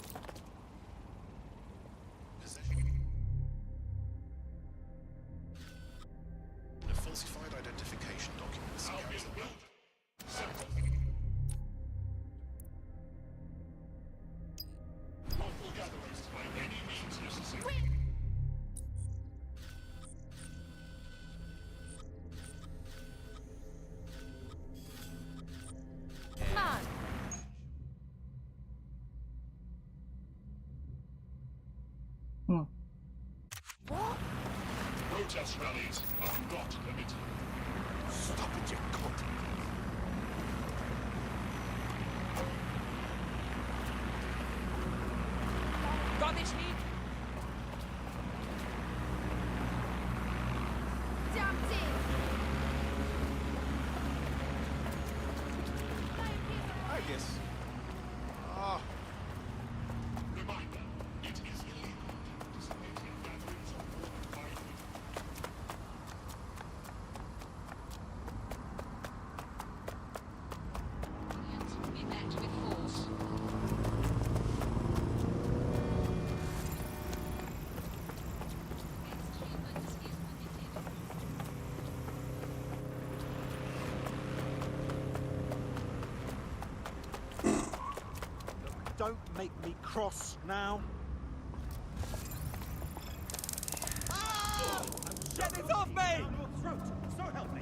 The falsified identification documents carries the lawful gatherers by any means necessary. Come on. Protest rallies are not limited. Stop it, you cunt. Rubbish heap. Jumped in. I guess. Ah. Reminder, it is illegal to participate in gatherings of more than 5 people. don't make me cross now. Get this off me! Your throat, so help me.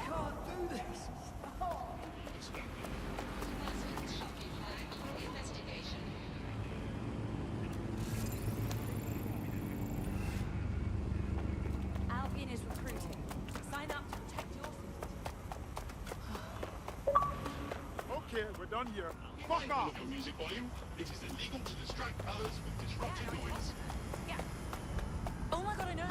Can't do this. Albion is recruiting. Sign up to protect your Okay, we're done here. Fuck off! Music volume. It is illegal to distract others with disruptive noise. Yeah. Oh my god, I know.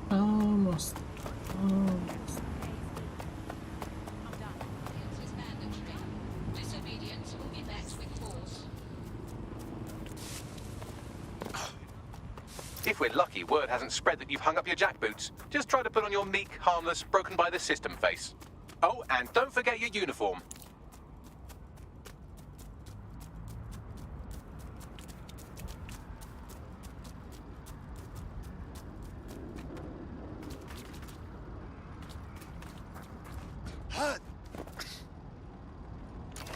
Almost. Disobedience will be met with force. If we're lucky, word hasn't spread that you've hung up your jackboots. Just try to put on your meek, harmless, broken by the system face. Oh, and don't forget your uniform.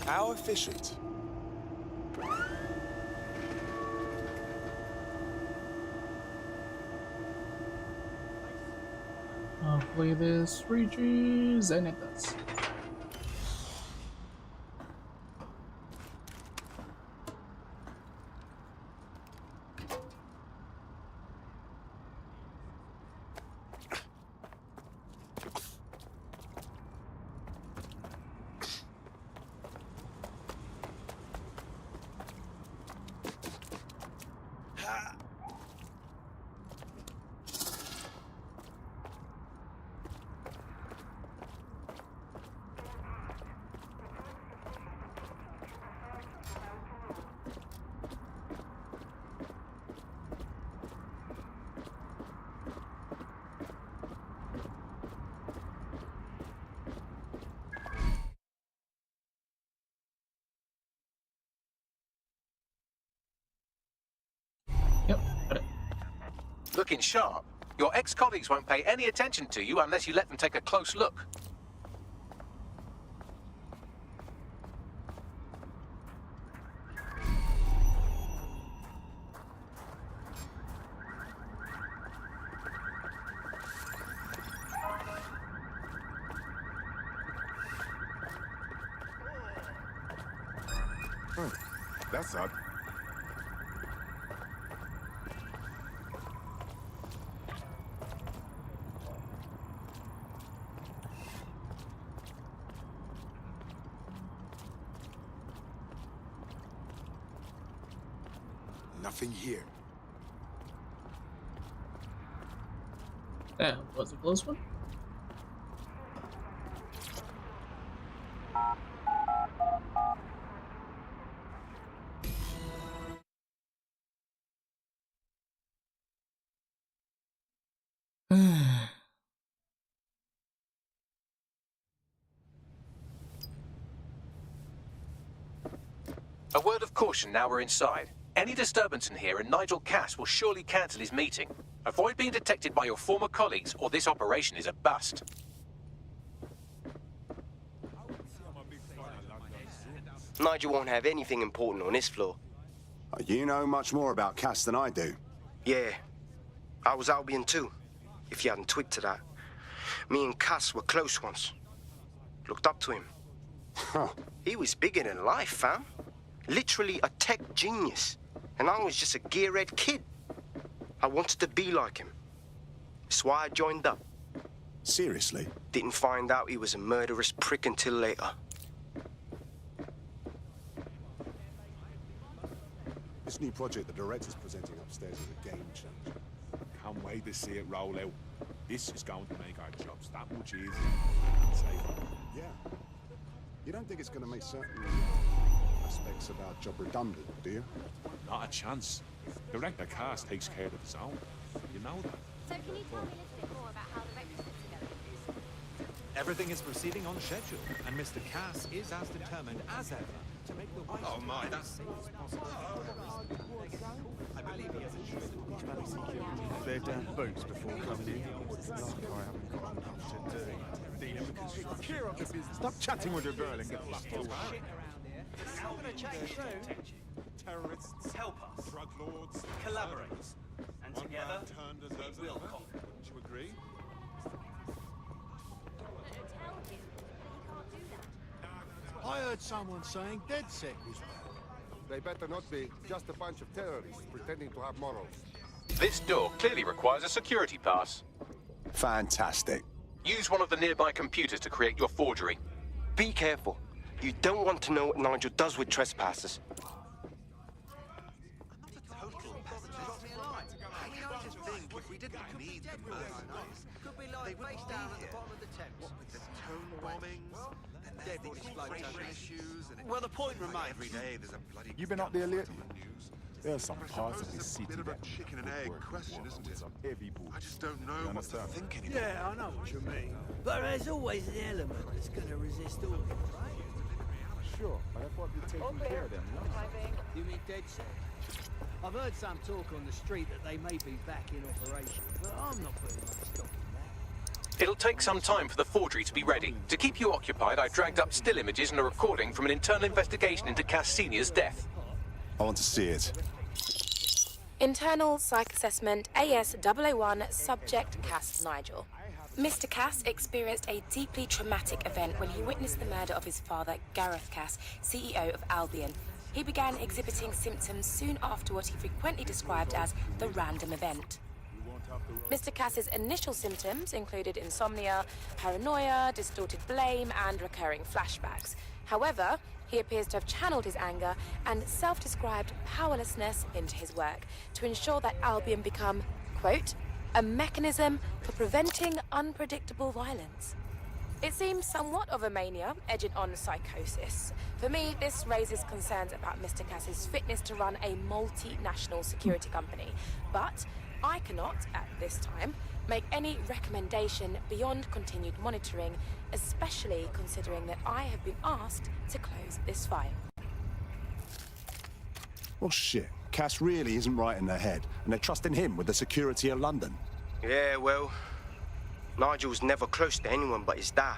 How efficient. Hopefully this reaches, and it does. Looking sharp. Your ex-colleagues won't pay any attention to you unless you let them take a close look. That's odd. Nothing here. That was a close one. A word of caution now we're inside. Any disturbance in here and Nigel Cass will surely cancel his meeting. Avoid being detected by your former colleagues or this operation is a bust. Nigel won't have anything important on this floor. You know much more about Cass than I do. Yeah, I was Albion too, if you hadn't twigged to that. Me and Cass were close once. Looked up to him. He was bigger than life, fam. Literally a tech genius. And I was just a gearhead kid. I wanted to be like him. That's why I joined up. Seriously? Didn't find out he was a murderous prick until later. This new project the director's presenting upstairs is a game changer. Can't wait to see it roll out. This is going to make our jobs that much easier. Yeah. You don't think it's going to make certain aspects of our job redundant, do you? Not a chance. Director Cass takes care of his own. You know that. So can you tell me a little bit more about how the rector's together? Everything is proceeding on schedule, and Mr. Cass is as determined as ever to make the waste as safe as possible. I believe he has ensured he's very secure. They're down boots before coming in. Like I haven't got enough to do. Dealing with construction. Clear up the business. Stop chatting with your girl and get fucked away. It's not gonna change soon. Terrorists, Help us. drug lords, Collaborate. And One together, bad turn deserves we will another. conquer. Wouldn't you agree? Tell him. He can't do that. I heard someone saying DedSec was back. They better not be. Just a bunch of terrorists pretending to have morals. This door clearly requires a security pass. Fantastic. Use one of the nearby computers to create your forgery. Be careful. You don't want to know what Nigel does with trespassers. Could be like face down at the bottom of the Thames. What with the tone bombings, dead body flotation issues, and well, the point remains. Every day there's a bloody. You been up there lately? There's some parts of this city bit of a that chicken and egg question, isn't it? some heavy bullshit. I just don't know what to think anymore. Yeah, I know what you mean. But there's always an element that's going to resist all of it, right? Sure, but I thought you'd taken care of them. You mean DedSec? I've heard some talk on the street that they may be back in operation, but I'm not putting much stock in that. It'll take some time for the forgery to be ready. To keep you occupied, I dragged up still images and a recording from an internal investigation into Cass Sr.'s death. I want to see it. Internal Psych Assessment AS001 Subject Cass Nigel. Mr. Cass experienced a deeply traumatic event when he witnessed the murder of his father, Gareth Cass, CEO of Albion. He began exhibiting symptoms soon after what he frequently described as the random event. Mr. Cass's initial symptoms included insomnia, paranoia, distorted blame, and recurring flashbacks. However, he appears to have channeled his anger and self-described powerlessness into his work to ensure that Albion become, quote, a mechanism for preventing unpredictable violence. It seems somewhat of a mania, edging on psychosis. For me, this raises concerns about Mr. Cass's fitness to run a multinational security company. But I cannot, at this time, make any recommendation beyond continued monitoring, especially considering that I have been asked to close this file. Well, shit. Cass really isn't right in their head, and they're trusting him with the security of London. Yeah, well, Nigel's never close to anyone but his dad.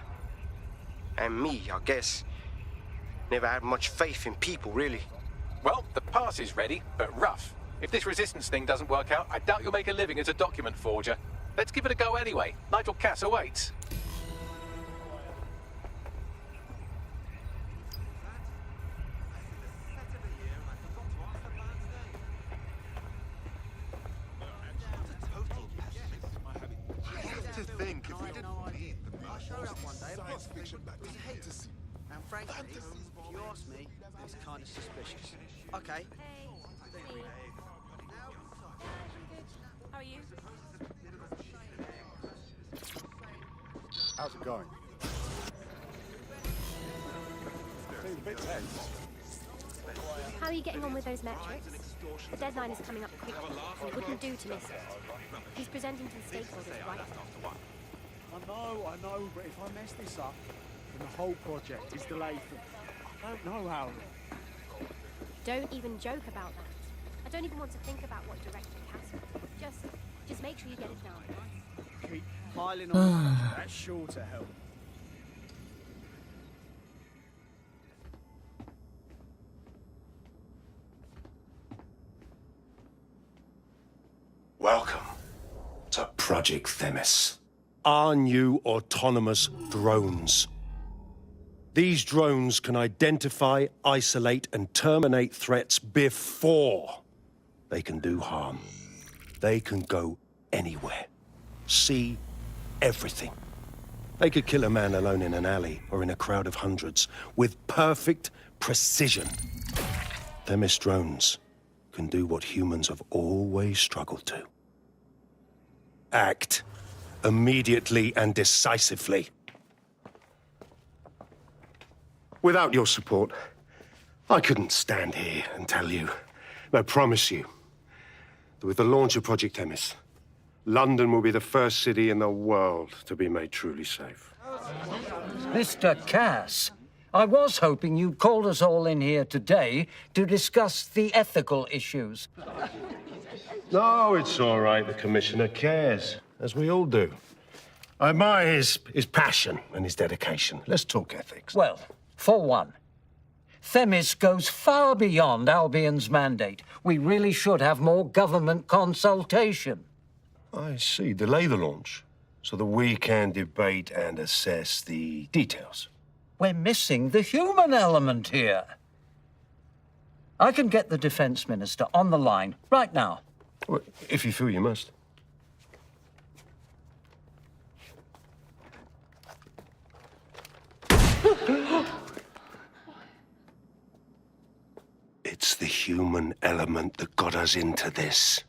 And me, I guess. Never had much faith in people, really. Well, the pass is ready, but rough. If this resistance thing doesn't work out, I doubt you'll make a living as a document forger. Let's give it a go anyway. Nigel Cass awaits. To think if we didn't need the I showed up one day, science fiction back with fantasy. And frankly, if you ask me, it's kind of suspicious. Okay. How are you? How's it going? Seems a bit tense. How are you getting on with those metrics? The deadline is coming up quickly, and it wouldn't do to miss it. He's presenting to the stakeholders right now. I know, but if I mess this up, then the whole project is delayed for... I don't know how. Don't even joke about that. I don't even want to think about what Director Cass will. Just make sure you get it done. Keep piling on. That's sure to help. Welcome to Project Themis. Our new autonomous drones. These drones can identify, isolate, and terminate threats before they can do harm. They can go anywhere, see everything. They could kill a man alone in an alley or in a crowd of hundreds with perfect precision. Themis drones can do what humans have always struggled to. Act immediately and decisively. Without your support, I couldn't stand here and tell you, I promise you, that with the launch of Project Themis, London will be the first city in the world to be made truly safe. Mr. Cass, I was hoping you called us all in here today to discuss the ethical issues. No, it's all right. The Commissioner cares, as we all do. I admire his passion and his dedication. Let's talk ethics. Well, for one, Themis goes far beyond Albion's mandate. We really should have more government consultation. I see. Delay the launch so that we can debate and assess the details. We're missing the human element here. I can get the Defense Minister on the line right now. Well, if you feel you must. It's the human element that got us into this.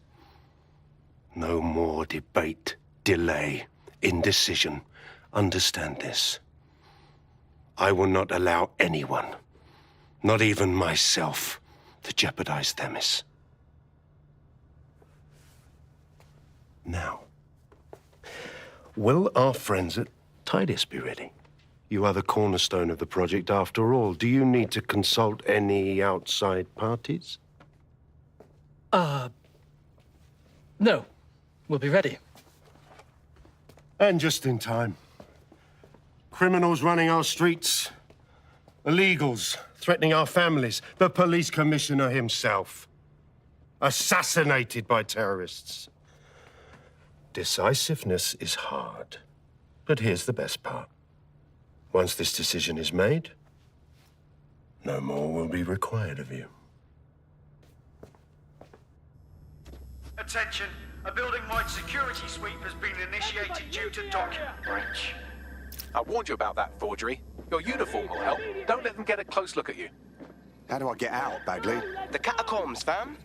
No more debate, delay, indecision. Understand this. I will not allow anyone, not even myself, to jeopardize Themis. Now, will our friends at Tidus be ready? You are the cornerstone of the project after all. Do you need to consult any outside parties? No. We'll be ready. And just in time. Criminals running our streets, illegals threatening our families, the police commissioner himself, assassinated by terrorists. Decisiveness is hard, but here's the best part. Once this decision is made, no more will be required of you. Attention, a building-wide security sweep has been initiated due to document breach. I warned you about that, forgery. Your uniform will help. Don't let them get a close look at you. How do I get out, Bagley? The catacombs, fam.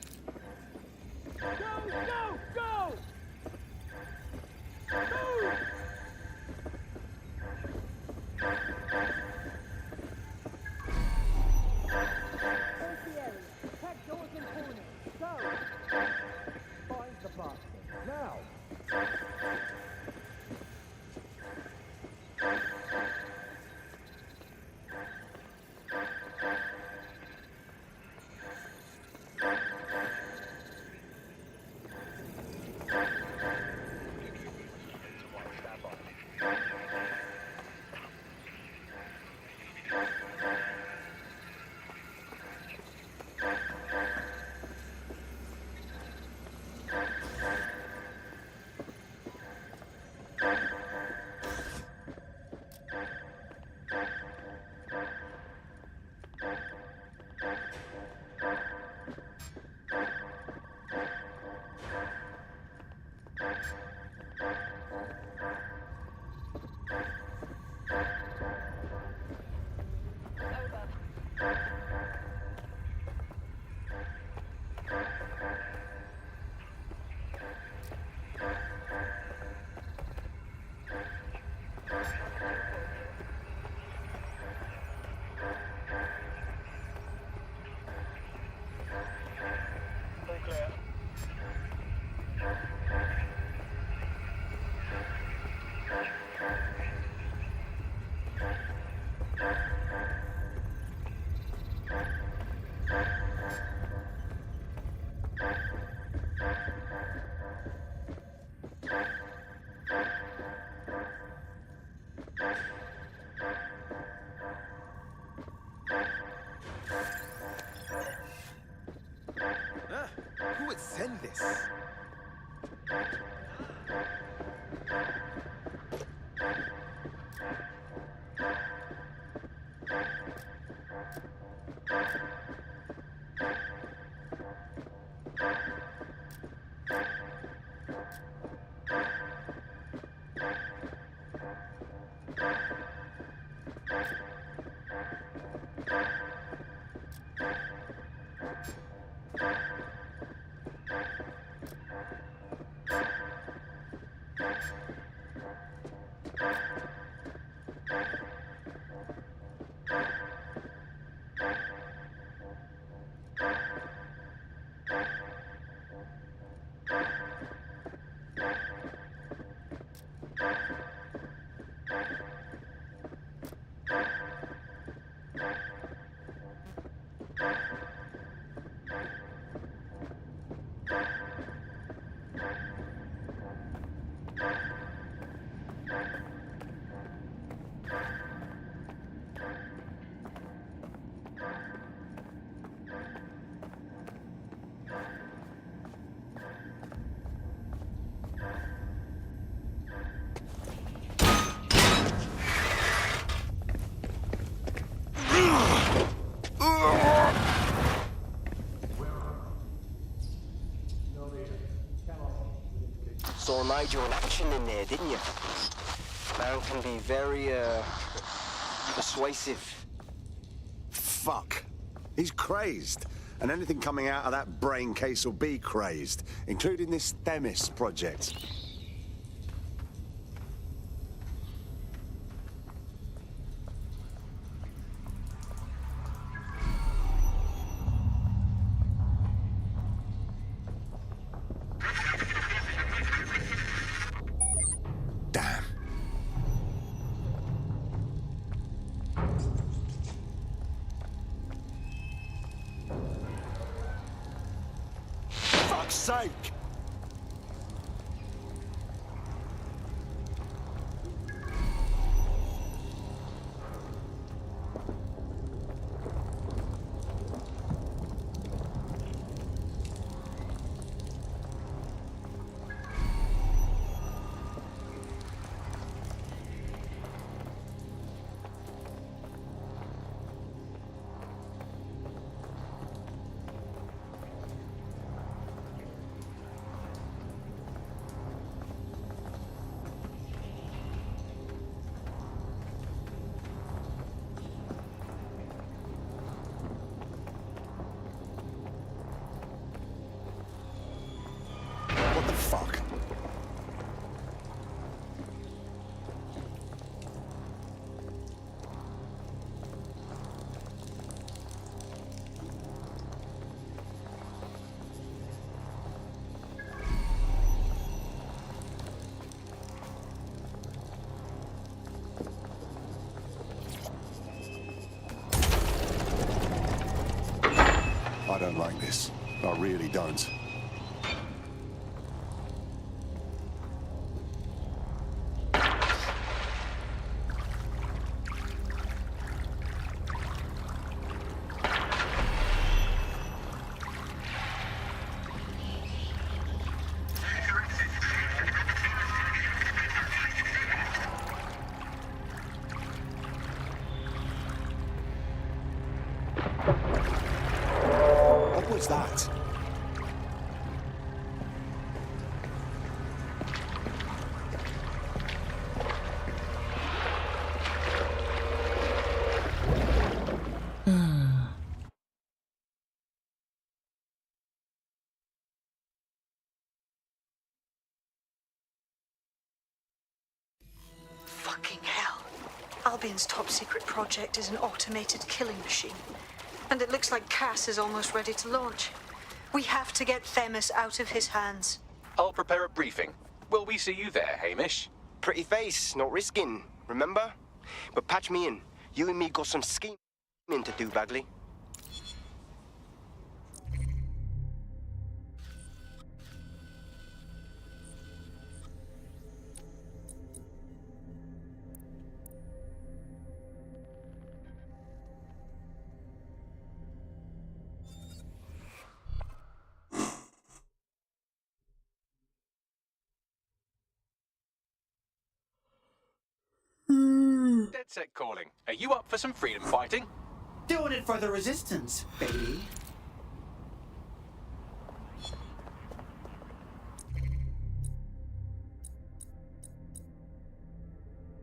Who would send this? Saw Nigel in action in there, didn't you? Man can be very, persuasive. Fuck. He's crazed. And anything coming out of that brain case will be crazed, including this Themis project. Damn. Fuck's sake! What the fuck? I don't like this. I really don't. What was that? Fucking hell. Albion's top secret project is an automated killing machine. And it looks like Cass is almost ready to launch. We have to get Themis out of his hands. I'll prepare a briefing. Will we see you there, Hamish? Pretty face, not risking, remember? But patch me in. You and me got some scheming to do, Bagley. DedSec calling. Are you up for some freedom fighting? Doing it for the resistance, baby.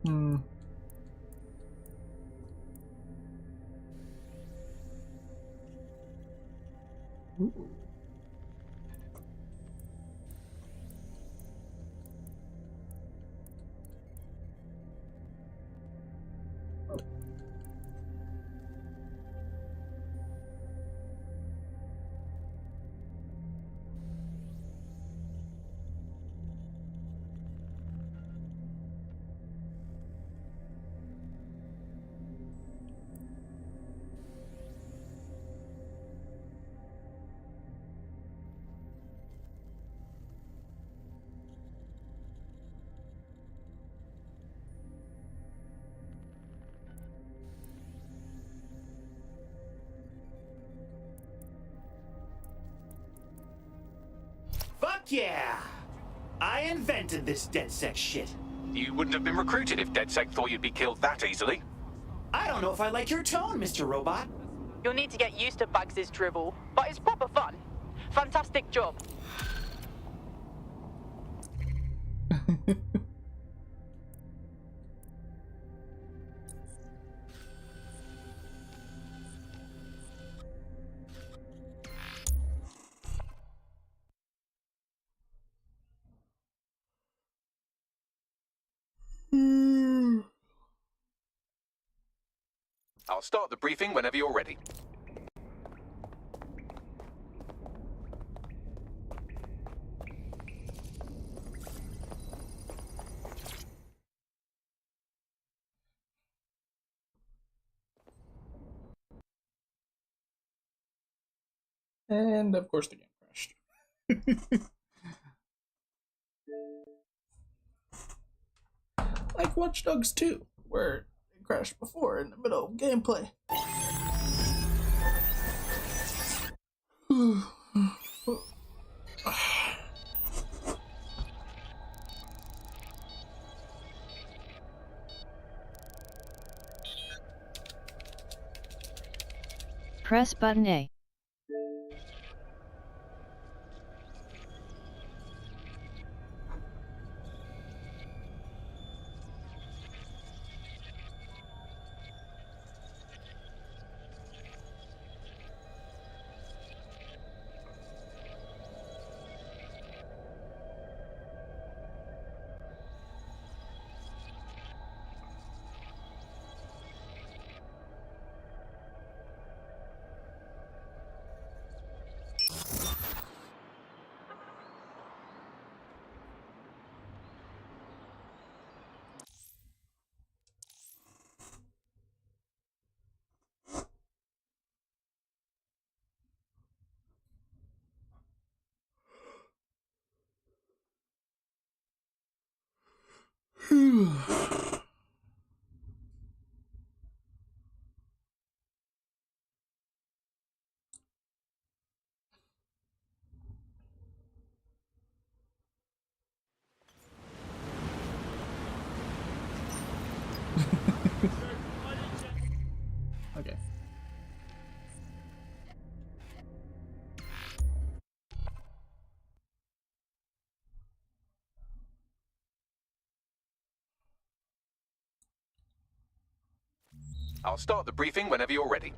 Ooh. Fuck yeah! I invented this DedSec shit. You wouldn't have been recruited if DedSec thought you'd be killed that easily. I don't know if I like your tone, Mr. Robot. You'll need to get used to Bugs' dribble, but it's proper fun. Fantastic job. I'll start the briefing whenever you're ready. And of course the game crashed. Like Watch Dogs 2, where it crashed before in the middle of gameplay. Press button A. Okay. I'll start the briefing whenever you're ready.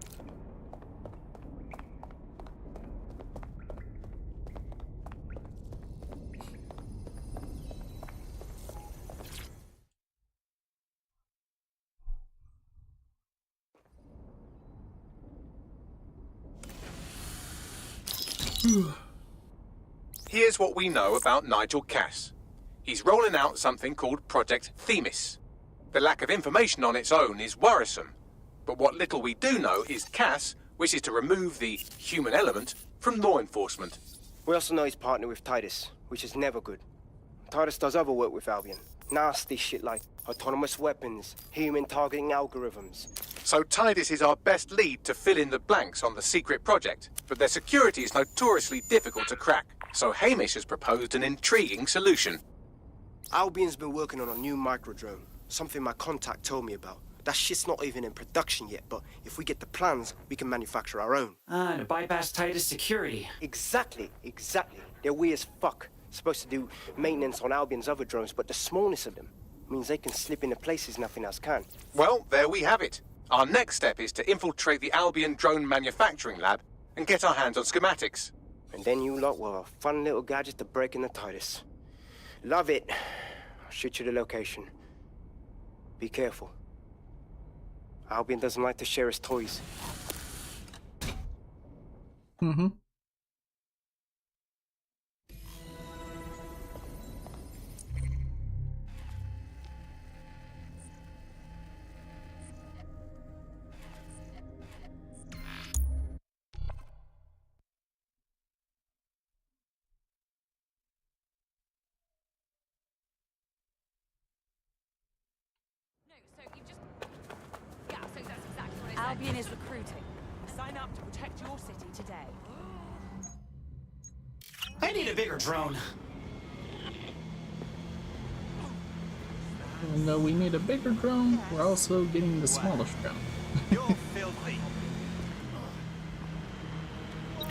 Here's what we know about Nigel Cass. He's rolling out something called Project Themis. The lack of information on its own is worrisome, but what little we do know is Cass wishes to remove the human element from law enforcement. We also know he's partnered with Titus, which is never good. Titus does other work with Albion. Nasty shit like autonomous weapons, human targeting algorithms. So Titus is our best lead to fill in the blanks on the secret project, but their security is notoriously difficult to crack. So Hamish has proposed an intriguing solution. Albion's been working on a new microdrone, something my contact told me about. That shit's not even in production yet, but if we get the plans, we can manufacture our own. To bypass Titus security. Exactly. They're weird as fuck. Supposed to do maintenance on Albion's other drones, but the smallness of them Means they can slip into places nothing else can. Well, there we have it. Our next step is to infiltrate the Albion drone manufacturing lab and get our hands on schematics. And then you lot will have a fun little gadget to break in the TARDIS. Love it. I'll shoot you the location. Be careful. Albion doesn't like to share his toys. Mm-hmm. Albion is recruiting. Sign up to protect your city today. I need a bigger drone. Even though we need a bigger drone, we're also getting the smallest drone. You're filthy.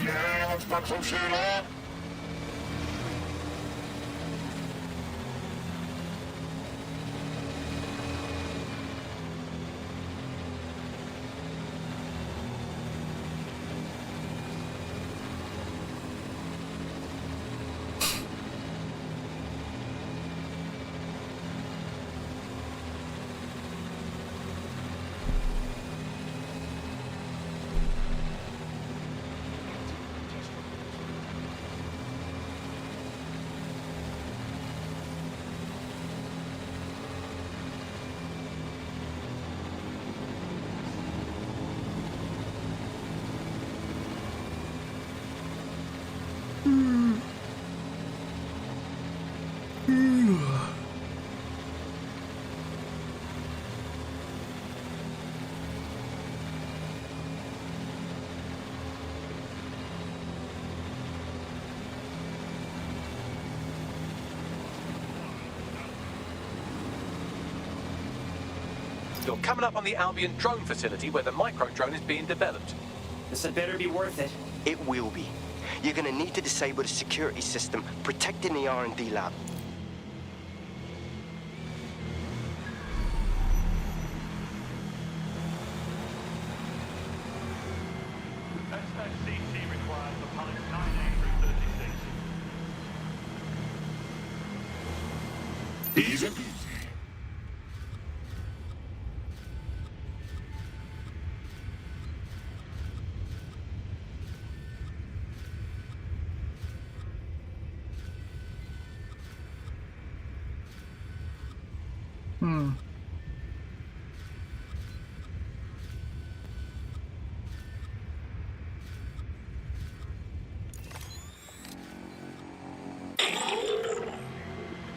Yeah, let's pop some shit up. You're coming up on the Albion drone facility where the micro-drone is being developed. This had better be worth it. It will be. You're gonna need to disable the security system protecting the R&D lab. SSCT required for pilots 9A through 36. Easy peasy.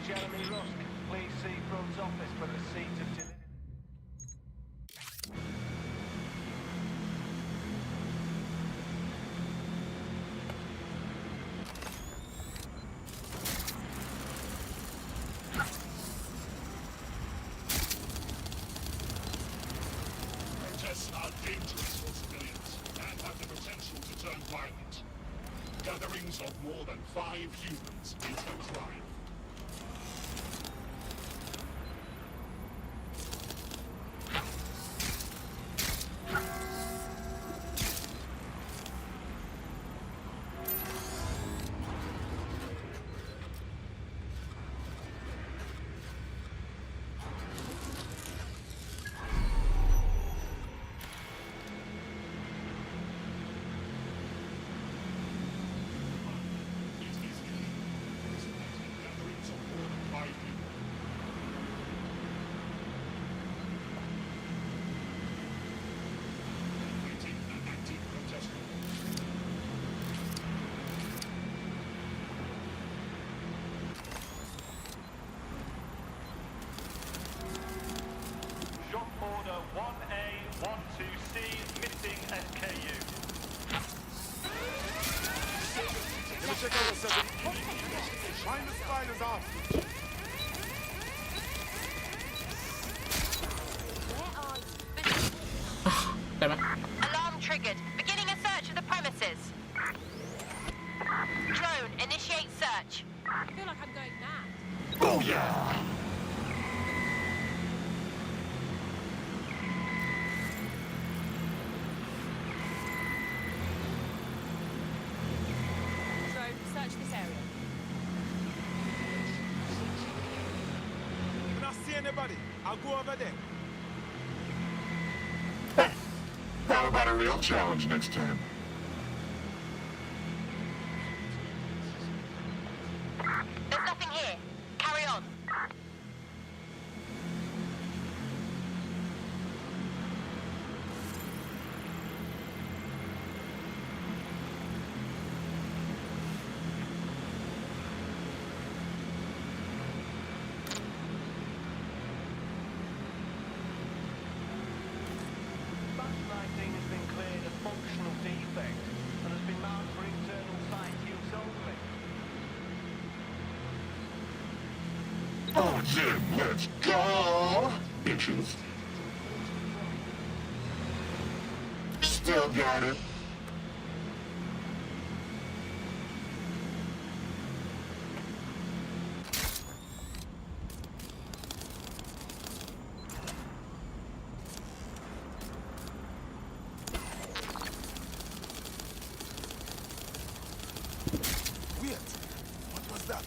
Jeremy Rusk, please see front office for receipt of delivery. Protests are dangerous for civilians and have the potential to turn violent. Gatherings of more than 5 humans is a crime. Shop order 1A, 12C, missing SKU. Let me check out what's up. Find the spiders off. Damn it. Alarm triggered. Beginning a search of the premises. Drone, initiate search. I feel like I'm going mad. Booyah! buddy. I'll go over there. How about a real challenge next time? There's nothing here. Carry on. Oh, Jim, let's go! Bitches. Still got it. Weird. What was that?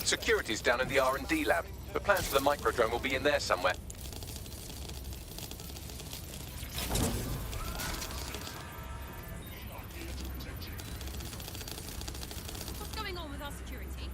Security's down in the R&D lab. The plans for the microdrone will be in there somewhere. What's going on with our security?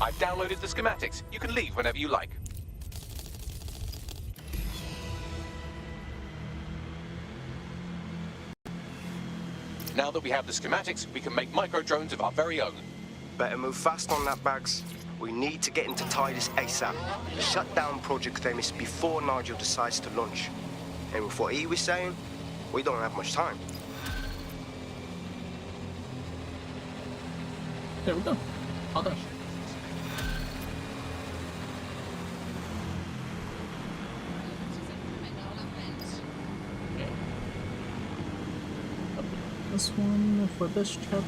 I've downloaded the schematics. You can leave whenever you like. Now that we have the schematics, we can make microdrones of our very own. Better move fast on that, Bags. We need to get into Titus ASAP. Shut down Project Themis before Nigel decides to launch. And with what he was saying, we don't have much time. There we go. All done. Okay. This one for this chapter.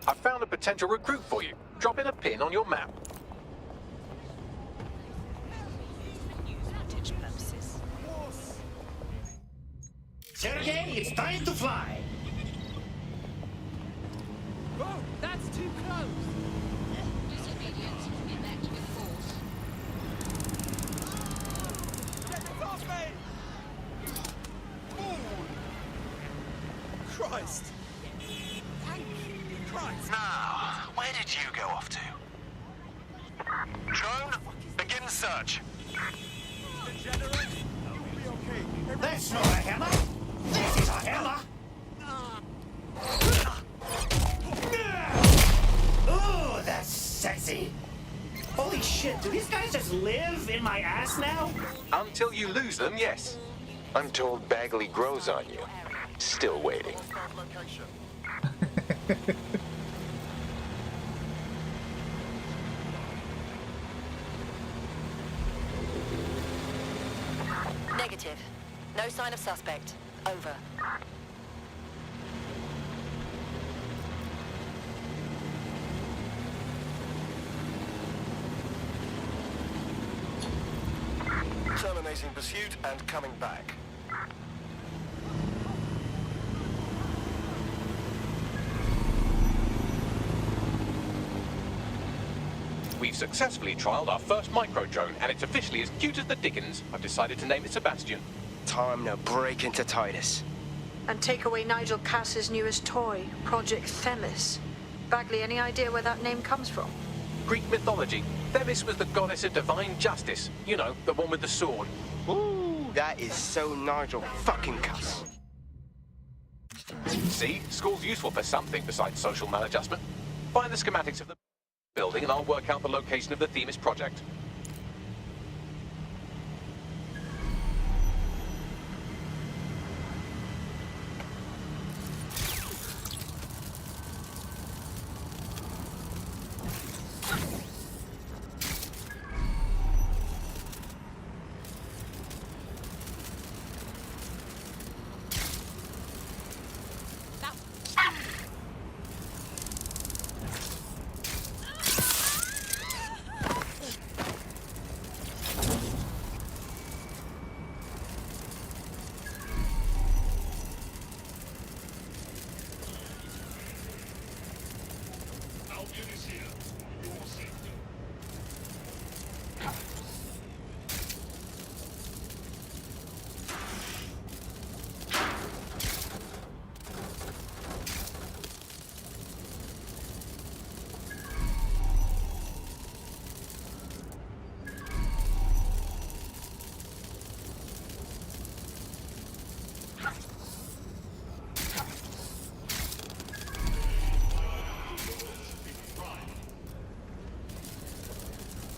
I found a potential recruit for you. Drop in a pin on your map. Sergei, it's time to fly. Whoa, that's too close. Disobedience will be met with force. Get this off me! Ooh. Christ! Now, where did you go off to? Drone, begin search. That's not a hammer! This is a hammer! Ooh, that's sexy! Holy shit, do these guys just live in my ass now? Until you lose them, yes. I'm told Bagley grows on you. Still waiting. Negative. No sign of suspect. Over. Terminating pursuit and coming back. We've successfully trialed our first micro-drone, and it's officially as cute as the dickens. I've decided to name it Sebastian. Time to break into Titus. And take away Nigel Cass's newest toy, Project Themis. Bagley, any idea where that name comes from? Greek mythology. Themis was the goddess of divine justice. You know, the one with the sword. Ooh, that is so Nigel fucking Cass. See? School's useful for something besides social maladjustment. Find the schematics of the building and I'll work out the location of the Themis project. Albion is here. Your safety.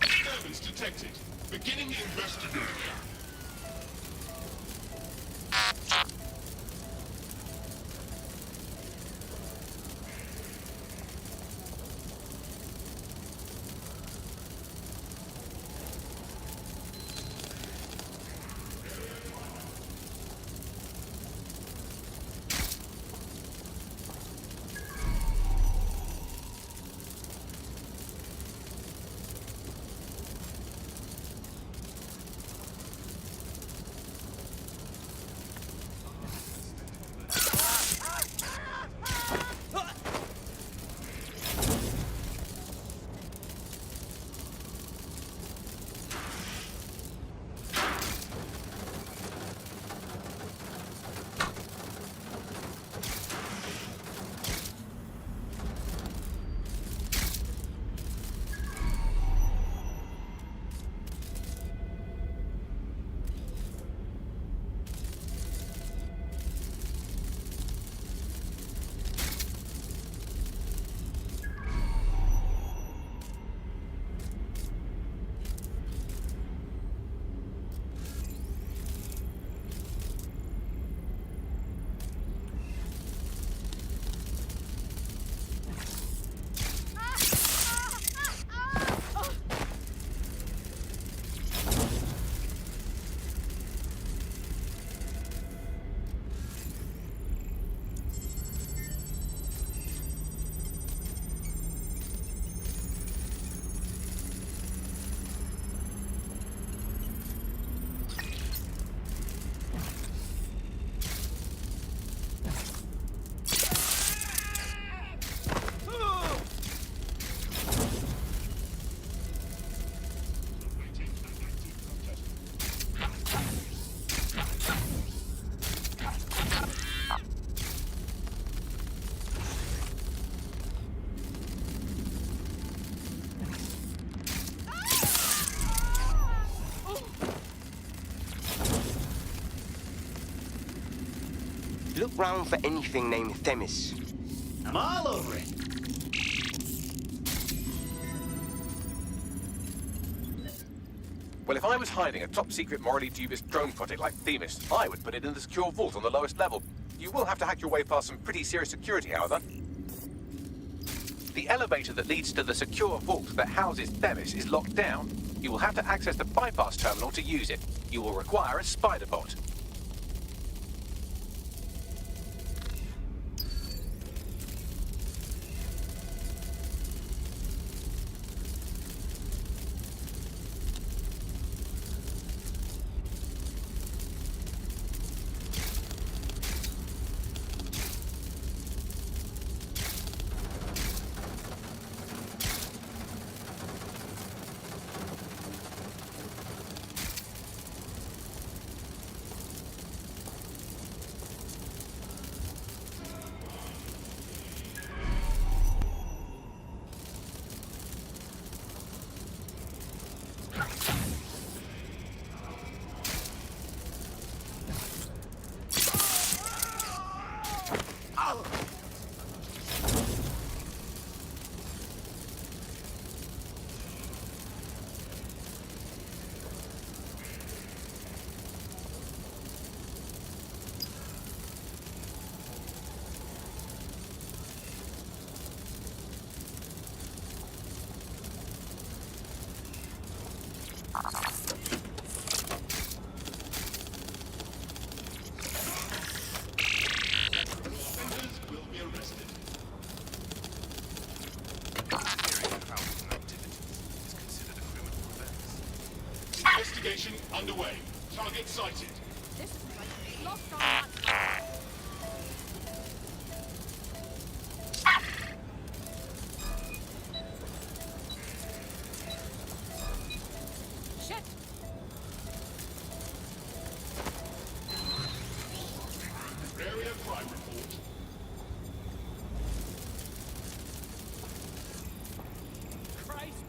Disturbance detected. Beginning investigation. Look round for anything named Themis. I'm all over it. Well, if I was hiding a top-secret, morally dubious drone project like Themis, I would put it in the secure vault on the lowest level. You will have to hack your way past some pretty serious security, however. The elevator that leads to the secure vault that houses Themis is locked down. You will have to access the bypass terminal to use it. You will require a spider bot. Investigation underway. Target sighted. Shit! Area crime report. Christ!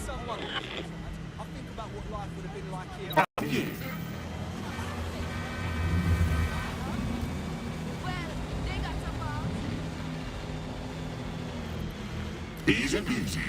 Someone, I think about what life would have been like here. Easy peasy.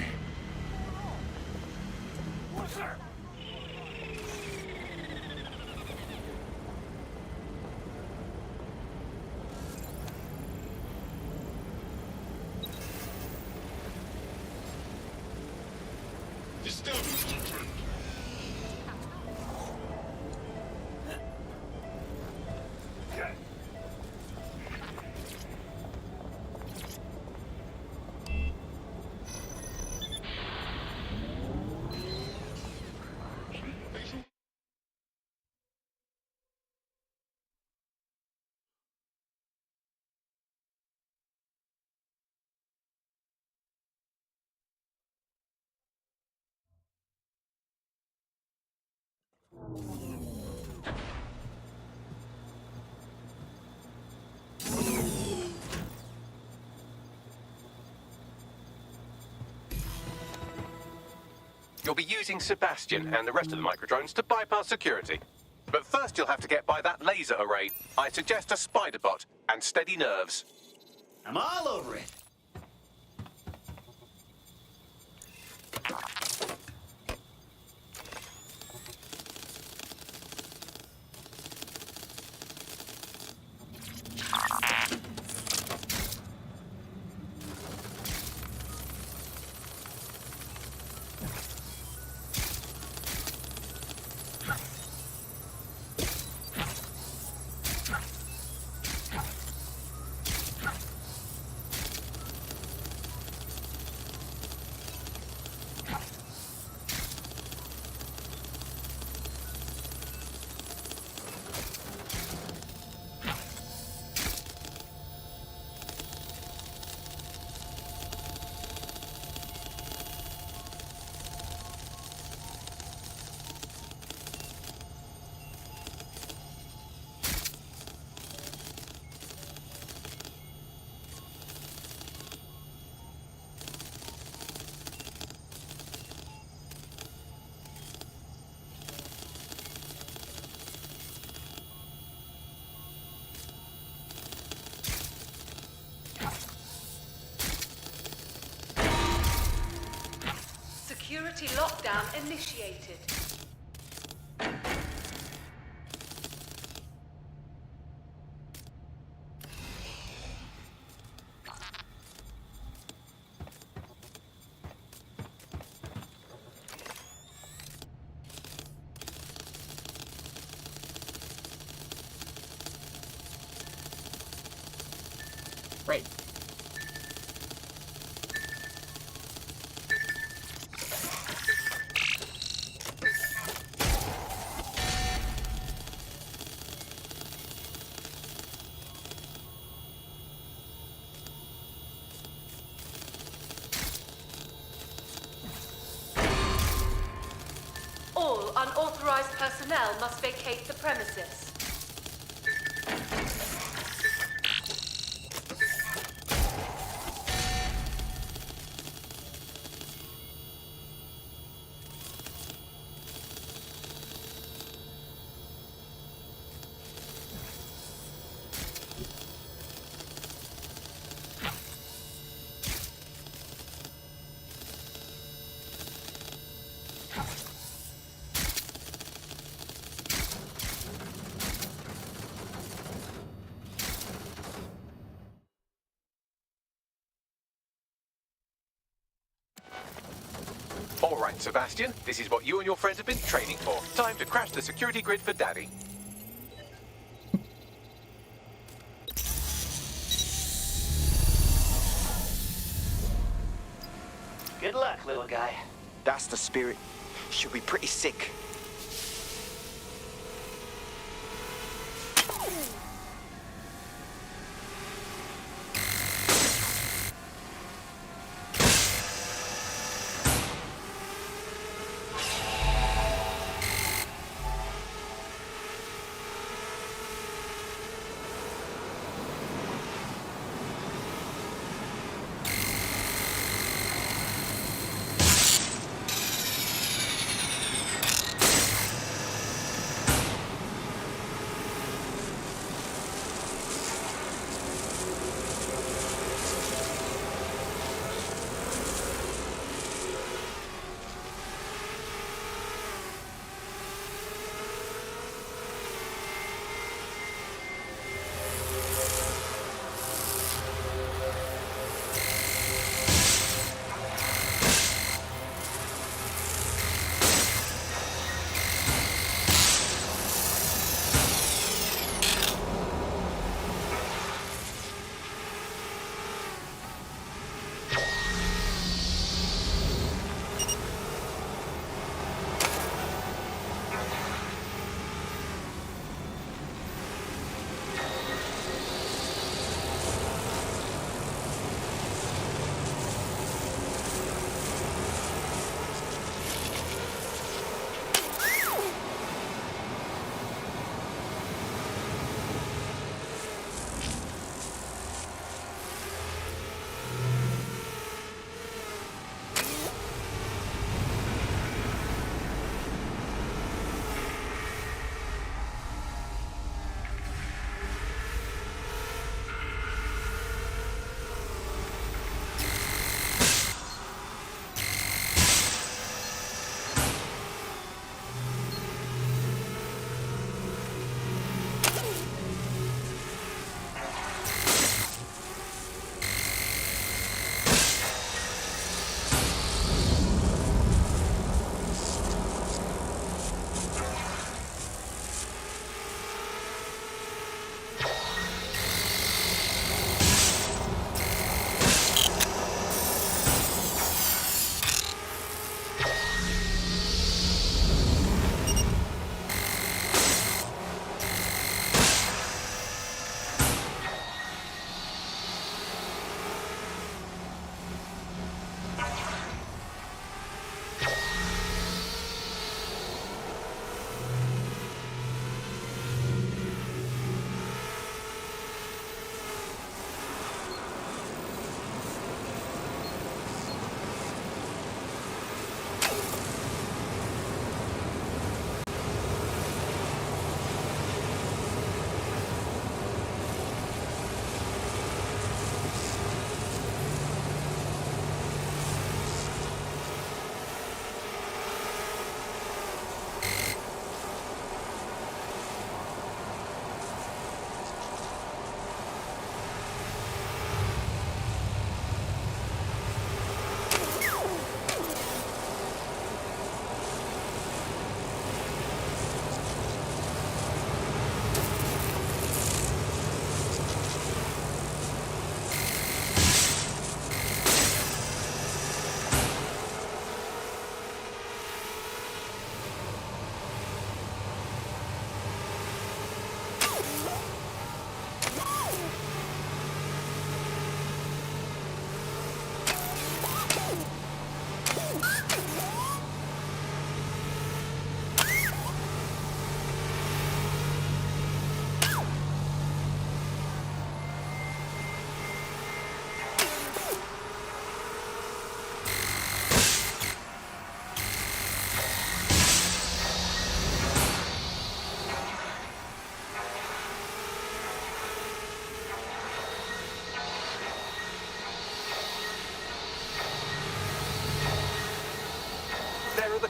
Disturbance confirmed. You'll be using Sebastian and the rest of the microdrones to bypass security. But first you'll have to get by that laser array. I suggest a spider bot and steady nerves. I'm all over it. Security lockdown initiated. Right. All unauthorized personnel must vacate the premises. All right, Sebastian, this is what you and your friends have been training for. Time to crash the security grid for Daddy. Good luck, little guy. That's the spirit. She'll be pretty sick.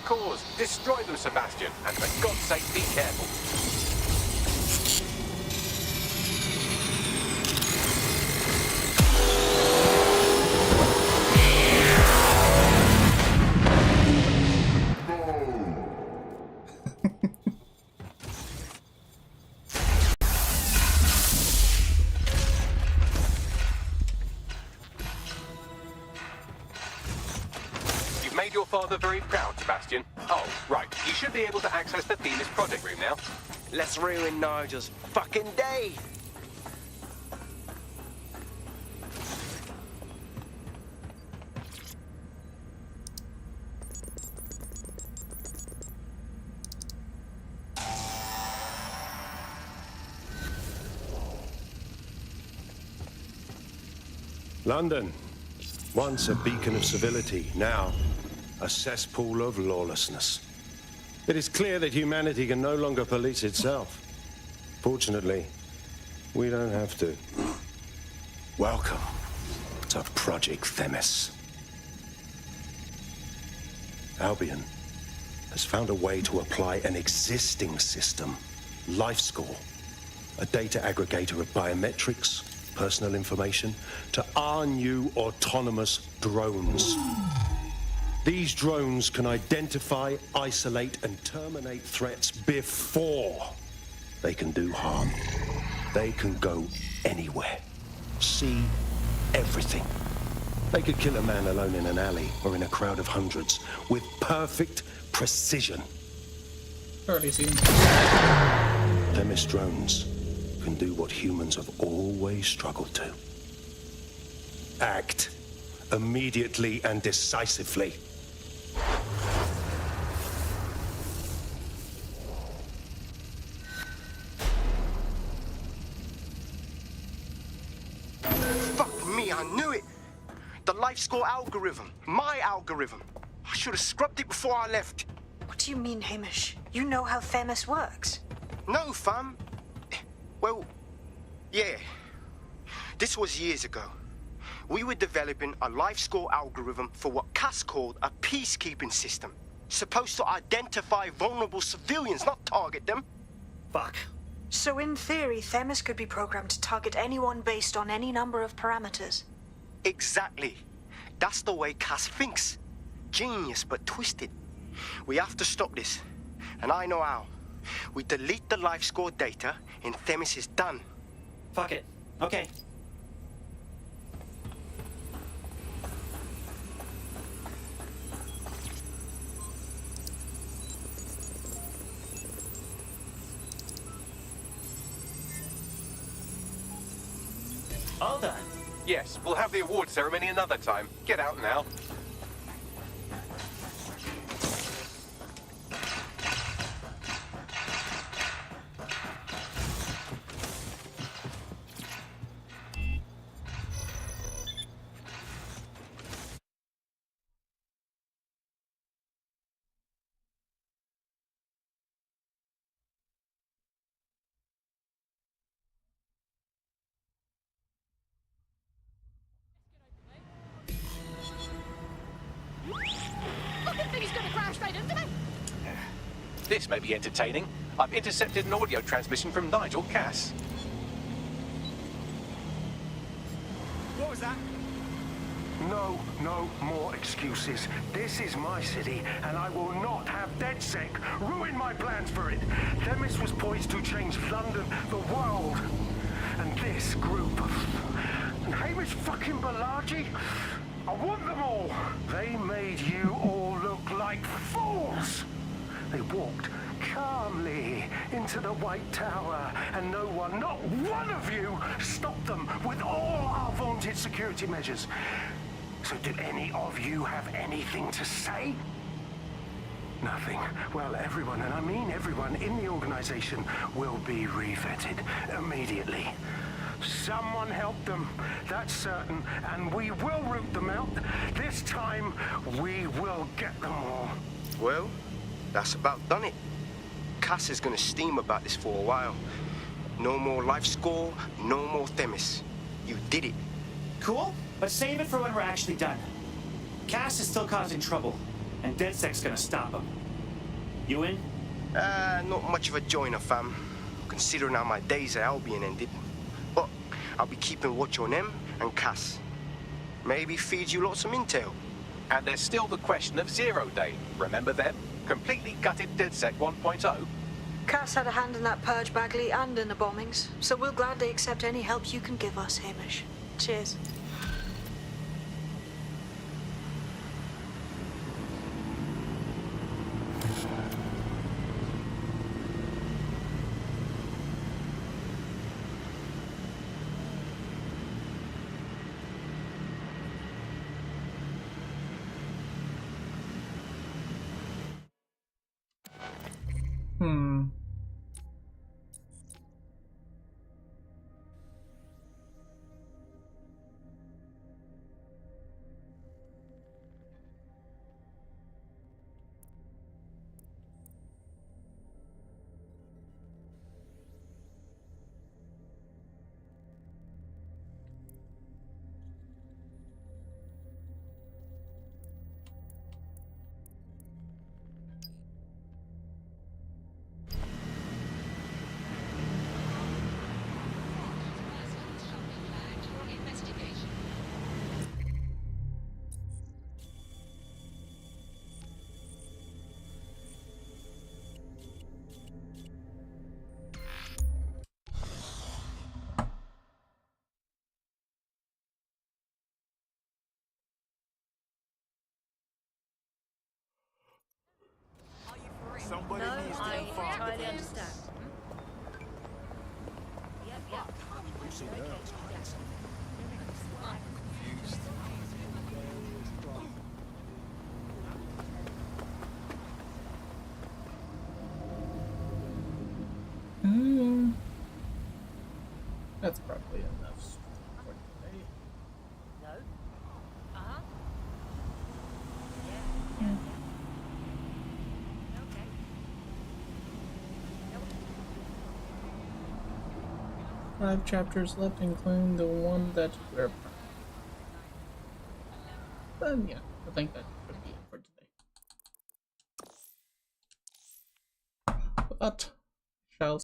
cause. Destroy them, Sebastian, and for God's sake, be careful. Made your father very proud, Sebastian. Oh, right. You should be able to access the Themis project room now. Let's ruin Nigel's fucking day. London, once a beacon of civility, now a cesspool of lawlessness. It is clear that humanity can no longer police itself. Fortunately, we don't have to. Welcome to Project Themis. Albion has found a way to apply an existing system, LifeScore, a data aggregator of biometrics, personal information, to our new autonomous drones. These drones can identify, isolate, and terminate threats before they can do harm. They can go anywhere, see everything. They could kill a man alone in an alley or in a crowd of hundreds with perfect precision. Already seen. Themis drones can do what humans have always struggled to. Act immediately and decisively. Fuck me, I knew it. The LifeScore algorithm. My algorithm. I should have scrubbed it before I left. What do you mean, Hamish? You know how Themis works. No, fam. Well, yeah. This was years ago. We were developing a LifeScore algorithm for what Cass called a peacekeeping system. Supposed to identify vulnerable civilians, not target them. Fuck. So in theory, Themis could be programmed to target anyone based on any number of parameters. Exactly. That's the way Cass thinks. Genius, but twisted. We have to stop this. And I know how. We delete the LifeScore data, and Themis is done. Fuck it. Okay. All done. Yes, we'll have the award ceremony another time. Get out now. This may be entertaining. I've intercepted an audio transmission from Nigel Cass. What was that? No more excuses. This is my city, and I will not have DedSec ruin my plans for it. Themis was poised to change London, the world. And this group of... And Hamish fucking Balaji? I want them all. They made you all look like fools. They walked calmly into the White Tower, and no one, not one of you, stopped them with all our vaunted security measures. So do any of you have anything to say? Nothing. Well, everyone, and I mean everyone in the organization, will be revetted immediately. Someone help them, that's certain, and we will root them out. This time, we will get them all. Well, that's about done it. Cass is gonna steam about this for a while. No more LifeScore, no more Themis. You did it. Cool, but save it for when we're actually done. Cass is still causing trouble, And DedSec's gonna stop him. You in? Not much of a joiner, fam. Considering how my days at Albion ended. But I'll be keeping watch on them and Cass. Maybe feed you lots of intel. And there's still the question of Zero Day. Remember them? Completely gutted DedSec 1.0. Cass had a hand in that purge, Bagley, and in the bombings, so we'll gladly accept any help you can give us, Hamish. Cheers. Somebody No, needs to I inform entirely the understand. Yep, yep. You see her? Confused. That's probably enough for today. No. Uh-huh. Yeah. Okay. 5 chapters left, including the one that we're. But yeah, I think that should be it for today. But